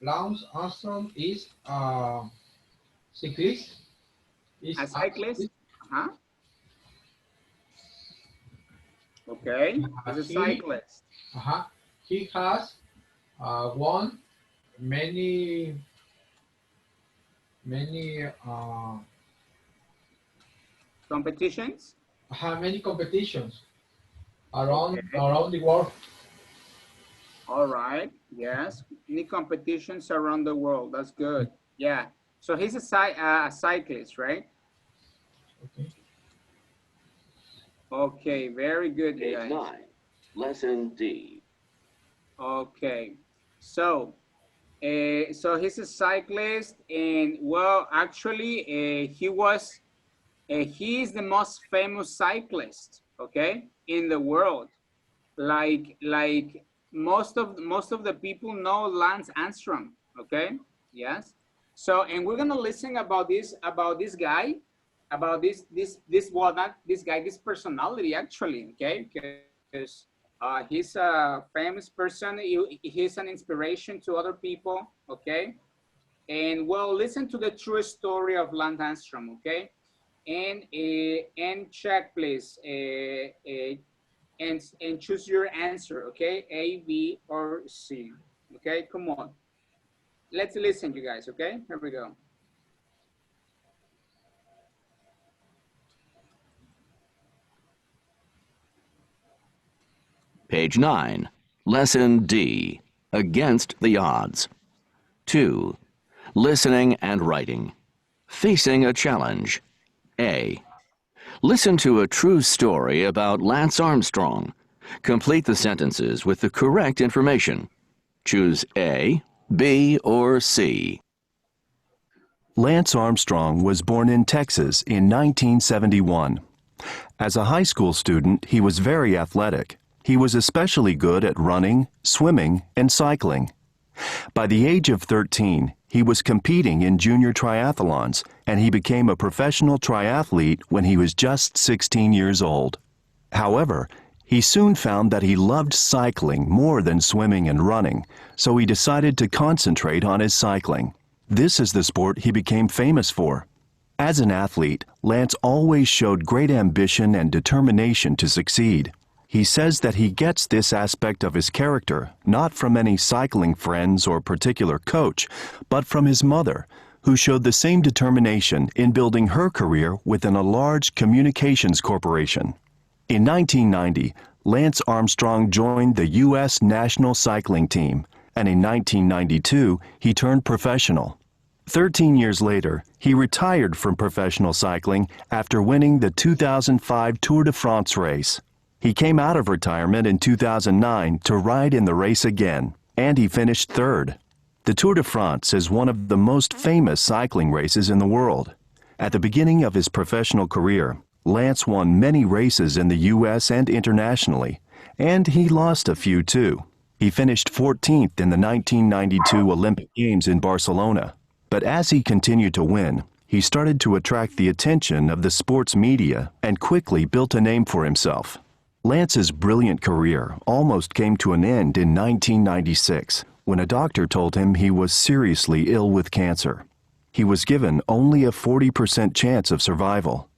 Lance Armstrong is a cyclist. A Is cyclist? Uh-huh. Okay. He's a he cyclist. he has won many many Competitions? many competitions Okay. around the world. All right. Yes. Any competitions around the world. That's good. Yeah. So he's a cyclist, right? Okay. Okay. Very good, you Page guys. 9, Lesson D. Okay. So he's a cyclist, and well, actually, he is the most famous cyclist, okay, in the world. Like most of the people know Lance Armstrong, okay, yes. So, and we're gonna listen about this guy, about this well, not this guy, this personality actually, okay, because he's a famous person. He's an inspiration to other people, okay. And well, listen to the true story of Lance Armstrong, okay? And check, please, and choose your answer, okay? A, B, or C, okay? Come on. Let's listen, you guys, okay? Here we go. Page 9. Lesson D. Against the odds. 2. Listening and writing. Facing a challenge. A. Listen to a true story about Lance Armstrong. Complete the sentences with the correct information. Choose A, B, or C. Lance Armstrong was born in Texas in 1971. As a high school student, he was very athletic. He was especially good at running, swimming, and cycling. By the age of 13, he was competing in junior triathlons, and he became a professional triathlete when he was just 16 years old. However, he soon found that he loved cycling more than swimming and running, so he decided to concentrate on his cycling. This is the sport he became famous for. As an athlete, Lance always showed great ambition and determination to succeed. He says that he gets this aspect of his character not from any cycling friends or particular coach, but from his mother, who showed the same determination in building her career within a large communications corporation. In 1990, Lance Armstrong joined the U.S. national cycling team, and in 1992, he turned professional. 13 years later, he retired from professional cycling after winning the 2005 Tour de France race. He came out of retirement in 2009 to ride in the race again, and he finished third. The Tour de France is one of the most famous cycling races in the world. At the beginning of his professional career, Lance won many races in the U.S. and internationally, and he lost a few too. He finished 14th in the 1992 Olympic Games in Barcelona. But as he continued to win, he started to attract the attention of the sports media and quickly built a name for himself. Lance's brilliant career almost came to an end in 1996 when a doctor told him he was seriously ill with cancer. He was given only a 40% chance of survival.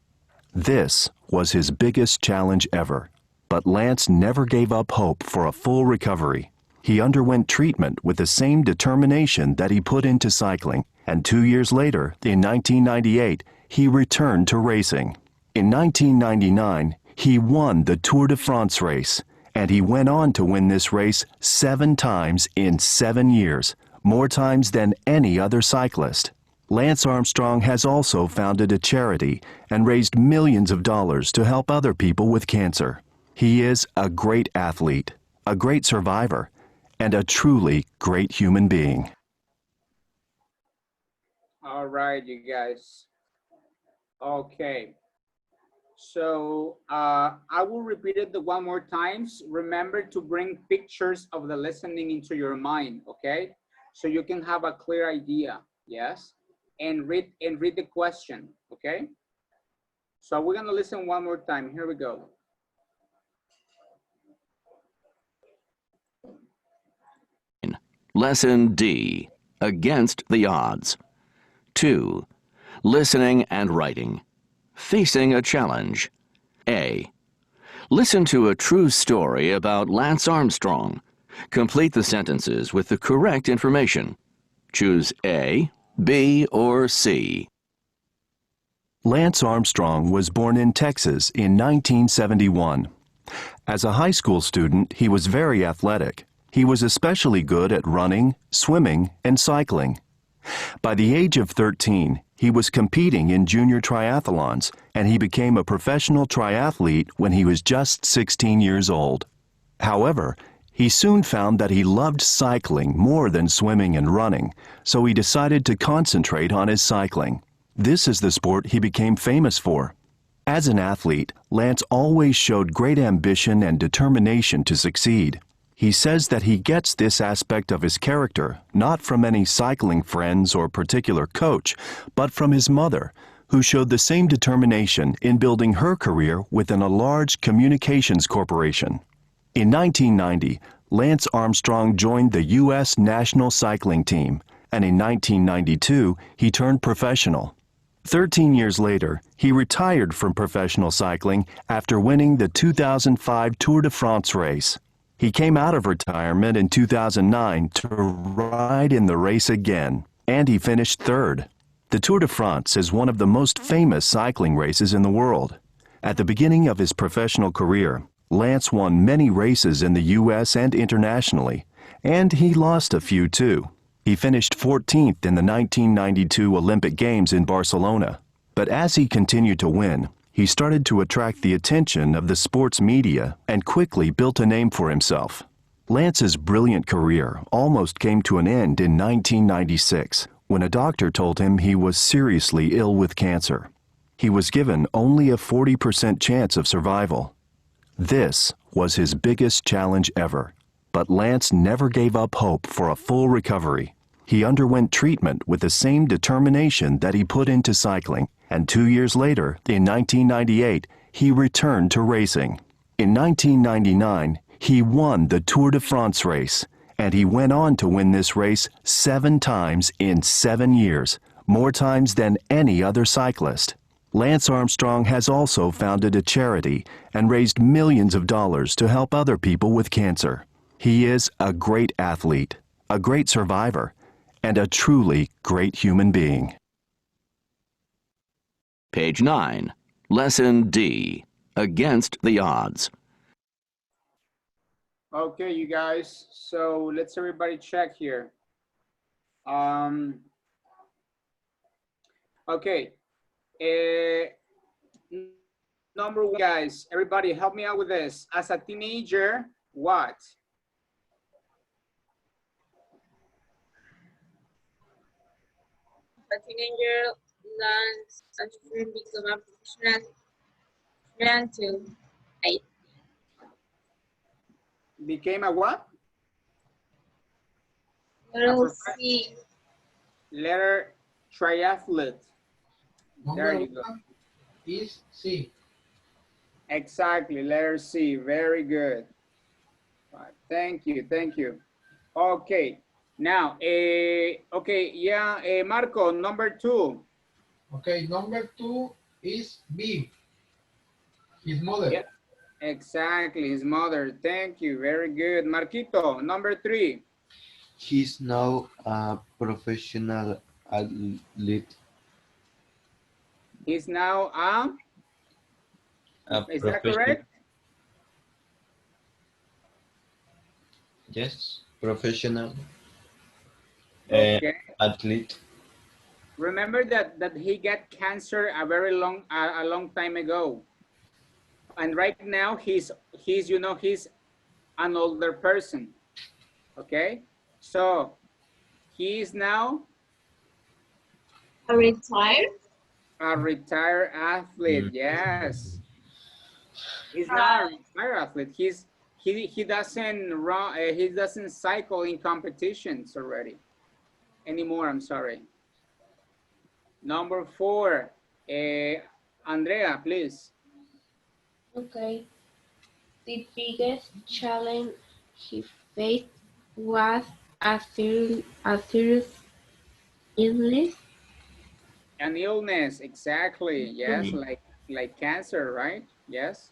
This was his biggest challenge ever, but Lance never gave up hope for a full recovery. He underwent treatment with the same determination that he put into cycling, and 2 years later, in 1998, he returned to racing. In 1999, he won the Tour de France race, and he went on to win this race 7 times in 7 years, more times than any other cyclist. Lance Armstrong has also founded a charity and raised millions of dollars to help other people with cancer. He is a great athlete, a great survivor, and a truly great human being. All right, you guys. Okay. So I will repeat it one more times. Remember to bring pictures of the listening into your mind, okay? So you can have a clear idea, yes? And read the question, okay? So we're gonna listen one more time. Here we go. Lesson D. Against the odds. 2. Listening and writing. Facing a challenge. A. Listen to a true story about Lance Armstrong. Complete the sentences with the correct information. Choose A, B, or C. Lance Armstrong was born in Texas in 1971. As a high school student, he was very athletic. He was especially good at running, swimming, and cycling. By the age of 13, he was competing in junior triathlons, and he became a professional triathlete when he was just 16 years old. However, he soon found that he loved cycling more than swimming and running, so he decided to concentrate on his cycling. This is the sport he became famous for. As an athlete, Lance always showed great ambition and determination to succeed. He says that he gets this aspect of his character not from any cycling friends or particular coach, but from his mother, who showed the same determination in building her career within a large communications corporation. In 1990, Lance Armstrong joined the U.S. national cycling team, and in 1992, he turned professional. 13 years later, he retired from professional cycling after winning the 2005 Tour de France race. He came out of retirement in 2009 to ride in the race again, and he finished third. The Tour de France is one of the most famous cycling races in the world. At the beginning of his professional career, Lance won many races in the U.S. and internationally, and he lost a few too. He finished 14th in the 1992 Olympic Games in Barcelona. But as he continued to win, he started to attract the attention of the sports media and quickly built a name for himself. Lance's brilliant career almost came to an end in 1996 when a doctor told him he was seriously ill with cancer. He was given only a 40% chance of survival. This was his biggest challenge ever, but Lance never gave up hope for a full recovery. He underwent treatment with the same determination that he put into cycling, and 2 years later, in 1998, he returned to racing. In 1999, he won the Tour de France race, and he went on to win this race 7 times in 7 years, more times than any other cyclist. Lance Armstrong has also founded a charity and raised millions of dollars to help other people with cancer. He is a great athlete, a great survivor, and a truly great human being. Page 9. Lesson D. Against the odds. Okay, you guys, so let's everybody check here. Okay, number 1, guys, everybody help me out with this. As a teenager, what? A teenager learns a dream become a professional triathlete. Became a what? Letter C. Letter triathlete. There Number you go. 1 is C. Exactly, letter C. Very good. Right. Thank you, thank you. Okay, now, okay, yeah, Marco, number 2. Okay, number 2 is B. His mother. Yeah, exactly, his mother. Thank you, very good. Marquito, number 3. He's now a professional athlete. He's now is that correct? Yes, professional Okay. athlete. Remember that he got cancer a long time ago, and right now he's you know, he's an older person. Okay, so he is now A retired? a retired athlete. Yes, he's not a retired athlete. He doesn't run. He doesn't cycle in competitions already anymore. I'm sorry. Number 4, Andrea, please. Okay. The biggest challenge he faced was a serious illness. An illness, exactly. Yes, like cancer, right? Yes,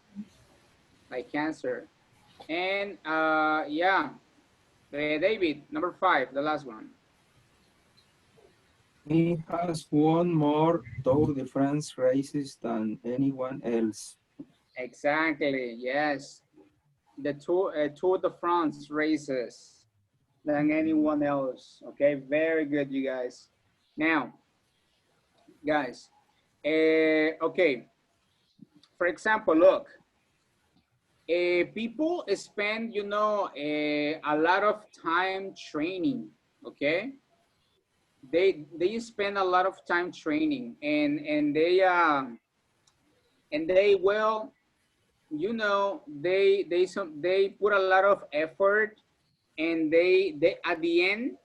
like cancer. And yeah, David, number 5, the last one. He has won more Tour de France races than anyone else. Exactly. Yes, the Tour de France races than anyone else. Okay, very good, you guys. Now, guys, okay. For example, look. People spend, you know, a lot of time training. Okay, they spend a lot of time training, and they will, you know, they put a lot of effort, and they at the end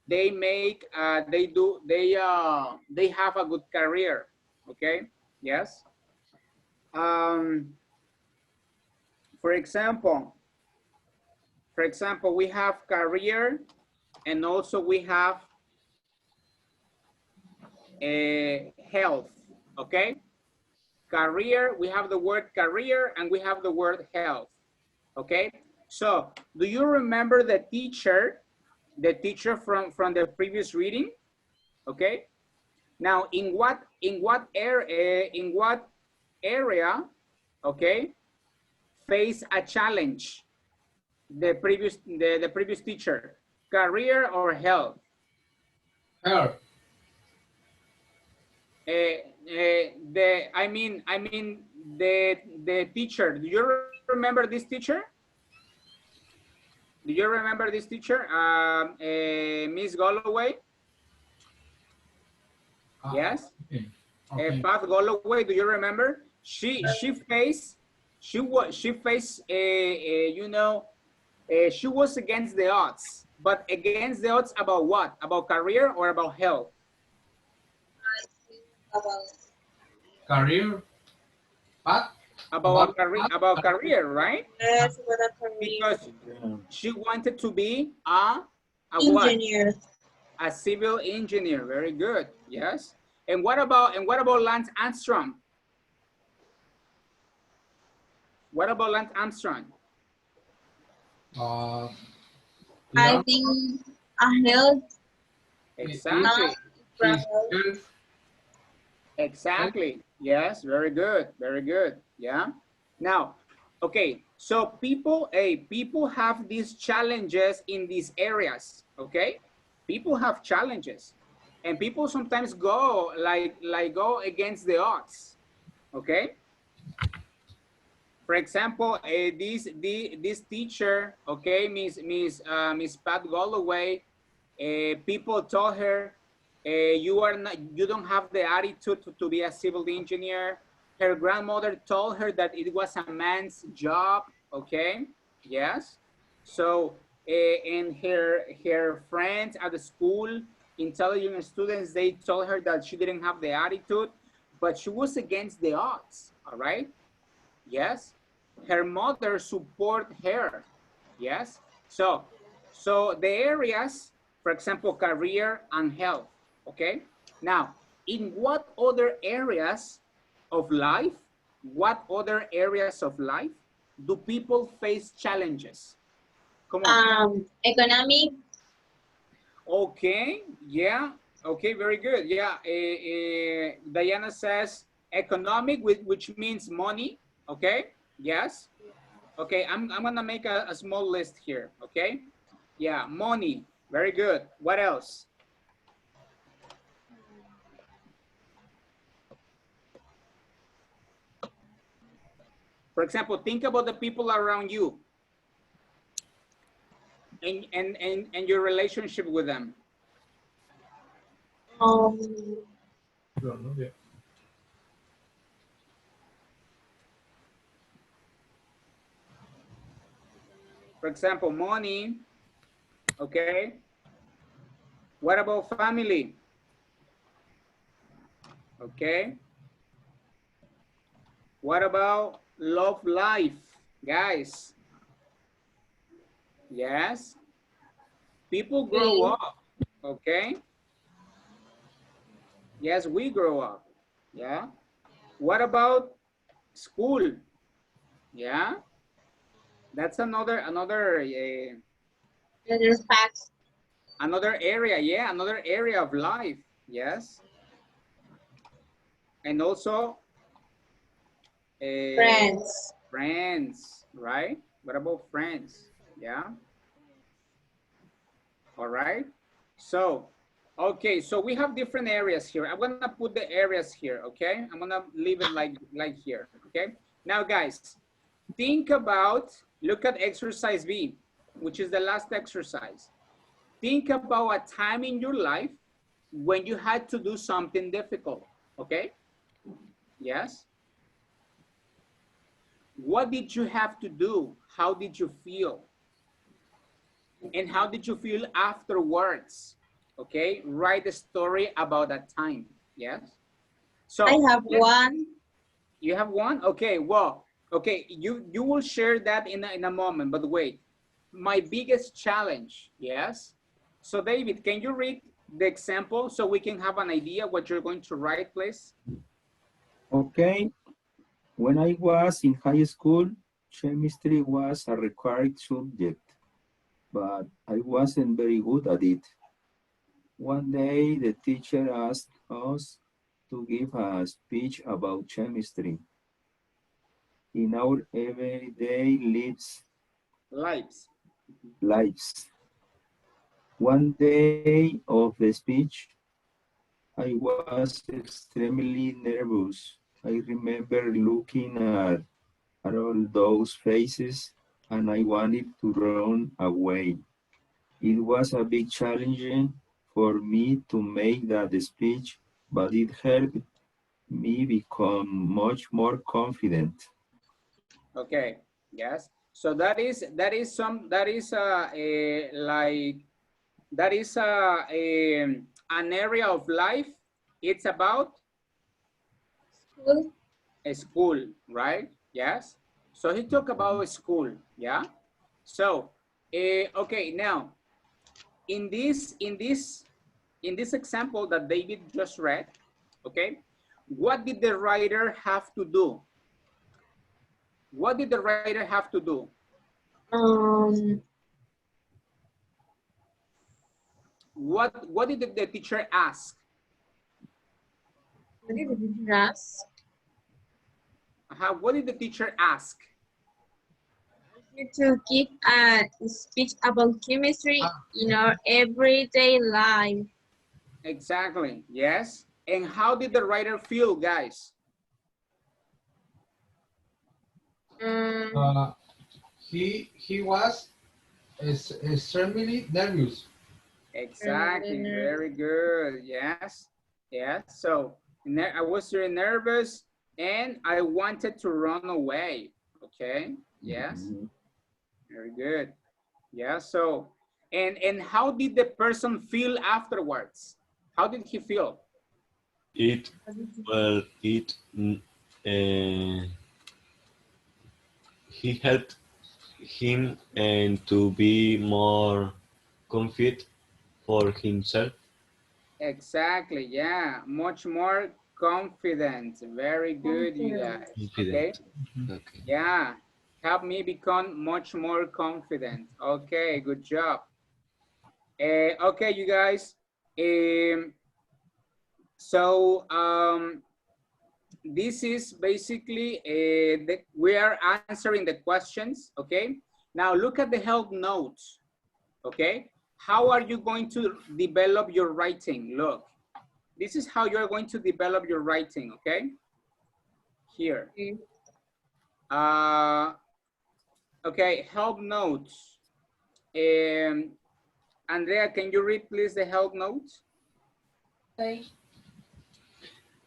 they make they have a good career. Okay, yes. For example, we have career, and also we have health. Okay, career, we have the word career, and we have the word health. Okay, so do you remember the teacher from the previous reading? Okay, now in what area, okay, face a challenge? The previous teacher, career or health? Her. The teacher. Do you remember this teacher? Do you remember this teacher, Miss Galloway? Yes. Okay. Pat Galloway. Do you remember? She faced she faced she was against the odds, but against the odds about what? About career or about health? Career. Pat? About career, right? Yes, about a career. Because she wanted to be a Engineer. what? A civil engineer. Very good. Yes. And what about Lance Armstrong? What about Lance Armstrong? I think a health. Exactly. Exactly. Yes, very good. Very good. Yeah. Now, okay. So people have these challenges in these areas. Okay. People have challenges, and people sometimes go go against the odds. Okay. For example, this teacher, okay, Miss Pat Galloway, people told her, you don't have the attitude to be a civil engineer. Her grandmother told her that it was a man's job. Okay, yes. So, and her friends at the school, intelligent students, they told her that she didn't have the attitude, but she was against the odds. All right. Yes, her mother support her. Yes, so the areas, for example, career and health. Okay, now in what other areas of life, do people face challenges? Come on. Economic. Okay, yeah, okay, very good. Yeah, Diana says economic, which means money. Okay, yes. Okay, I'm gonna make a small list here. Okay, yeah, money, very good. What else? For example, think about the people around you and your relationship with them. For example, money, okay? What about family? Okay. What about love life, guys? Yes. People grow up, okay? Yes, we grow up, yeah? What about school? Yeah, that's another area, yeah, another area of life, yes. And also friends, right? What about friends? Yeah. All right. So, okay, so we have different areas here. I'm gonna put the areas here, okay? I'm gonna leave it like here, okay? Now, guys, think about, look at exercise B, which is the last exercise. Think about a time in your life when you had to do something difficult, okay? Yes. What did you have to do? How did you feel? And how did you feel afterwards? Okay, write a story about that time. Yes. So I have one. You have one? Okay, well, okay, you will share that in a moment, but wait. My biggest challenge, yes? So David, can you read the example so we can have an idea what you're going to write, please? Okay. When I was in high school, chemistry was a required subject, but I wasn't very good at it. One day, the teacher asked us to give a speech about chemistry. in our everyday lives. One day of the speech, I was extremely nervous. I remember looking at all those faces and I wanted to run away. It was a big challenge for me to make that speech, but it helped me become much more confident. Okay, yes. So that is an area of life. It's about School. a school, right? Yes. So he talked about school, yeah. So, okay, now in this example that David just read, okay, what did the writer have to do? What did the writer have to do? Um, What did the teacher ask? what did the teacher ask? What did the teacher ask? You to give a speech about chemistry in our everyday life. Exactly, yes. And how did the writer feel, guys? Um, He was extremely nervous. Exactly, very good, yes. Yes, so I was very nervous and I wanted to run away, okay? Yes, very good. Yeah, so, and how did the person feel afterwards? How did he feel? It well, it he helped him and to be more confident for himself. Exactly, yeah, much more confident. Very good, you guys, okay? Confident. Okay. Yeah, help me become much more confident. Okay, good job. Okay, you guys. Um, so this is basically we are answering the questions. Okay. Now look at the help notes. Okay. How are you going to develop your writing? Look, this is how you're going to develop your writing. Okay. Here. Okay. Help notes. Andrea, can you read please the help notes? Okay.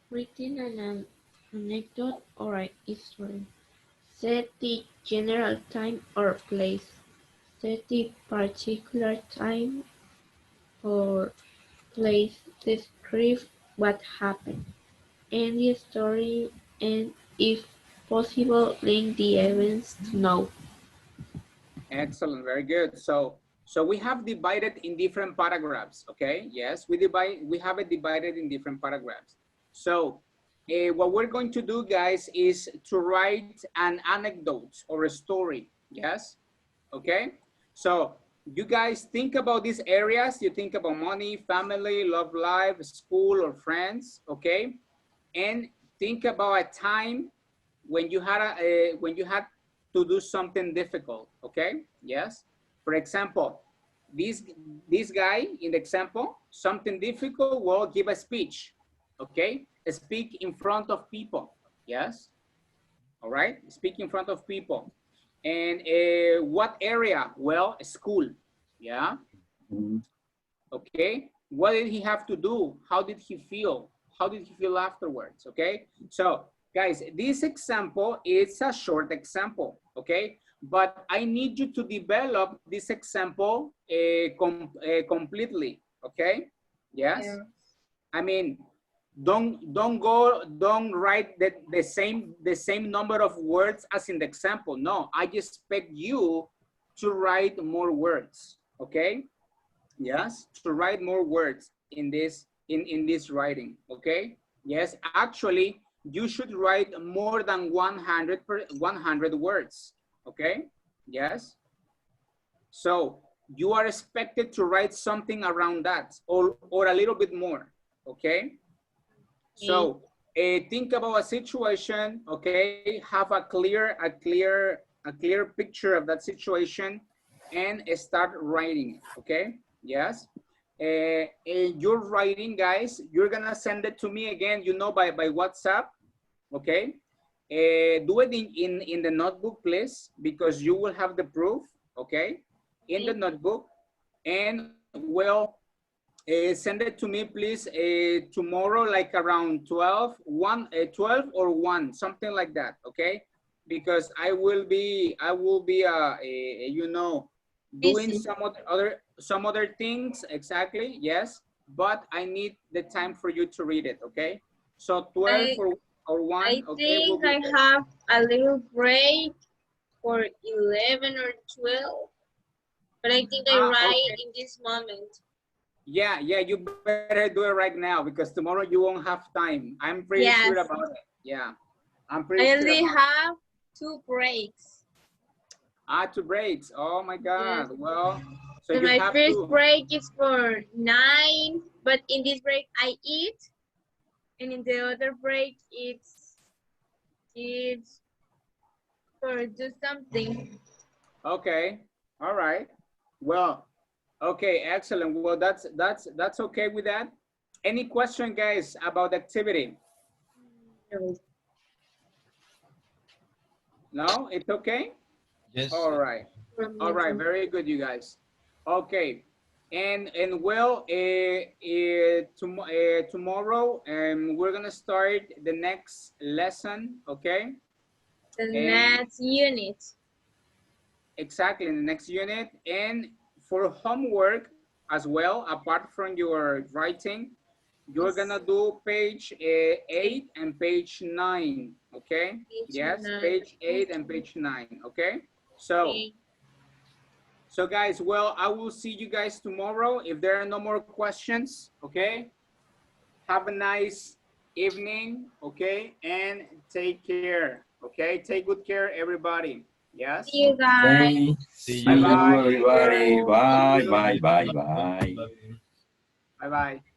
Written an anecdote or a history. Set the general time or place. Set the particular time or place. Describe what happened. End the story and, if possible, link the events to know. Excellent, very good. So we have divided in different paragraphs, okay? Yes, we have it divided in different paragraphs. So what we're going to do, guys, is to write an anecdote or a story, yes? Okay? So you guys think about these areas. You think about money, family, love life, school, or friends, okay? And think about a time when you had to do something difficult, okay? Yes. For example, this guy in the example, something difficult, will give a speech, okay? Speak in front of people, yes? All right, speak in front of people. And what area? Well, school, yeah? Okay, what did he have to do? How did he feel? How did he feel afterwards? Okay, so guys, this example is a short example, okay? But I need you to develop this example completely, okay? Yes? yeah. I mean, don't write the same number of words as in the example. No, I just expect you to write more words, okay? Yes, to write more words in this writing, okay? Yes, actually you should write more than 100 words, okay? Yes, so you are expected to write something around that or a little bit more, okay? So think about a situation, okay? Have a clear picture of that situation and start writing it, okay? Yes. You're writing, guys, you're gonna send it to me again, you know, by WhatsApp, okay? Do it in the notebook, please, because you will have the proof, okay? In the notebook. And well, send it to me, please, tomorrow, like around 12 or 1, something like that, okay? Because I will be you know, doing Busy. some other things, exactly, yes, but I need the time for you to read it, okay? So 12 or 1, I okay, will think be I good. have a little break for 11 or 12, but I think I write Okay. in this moment. Yeah, you better do it right now because tomorrow you won't have time. I'm pretty sure Yes, about it. Yeah, I'm pretty I sure only about it. have 2 breaks. 2 breaks. Oh my Yes. God. Well, so So you my have first to. break is for 9, but in this break I eat, and in the other break it's for do something. Okay. All right. Well, okay, excellent. Well, that's okay with that. Any question, guys, about the activity? No. No, it's okay. Yes. All right. From All me right. too. Very good, you guys. Okay. And well, tomorrow, we're gonna start the next lesson. Okay. The And next unit. exactly in the next unit, and for homework as well, apart from your writing, you're gonna Is do page 8, 8 and page 9. Okay. page Yes, 9. page 8 and Okay. page 9. Okay. So guys, well, I will see you guys tomorrow. If there are no more questions, okay, have a nice evening, okay, and take care, okay? Take good care, everybody. Yes. See you guys. Okay. See See Bye you. you, bye. Take care. everybody. Thank Bye, you. bye, bye, bye. Bye bye.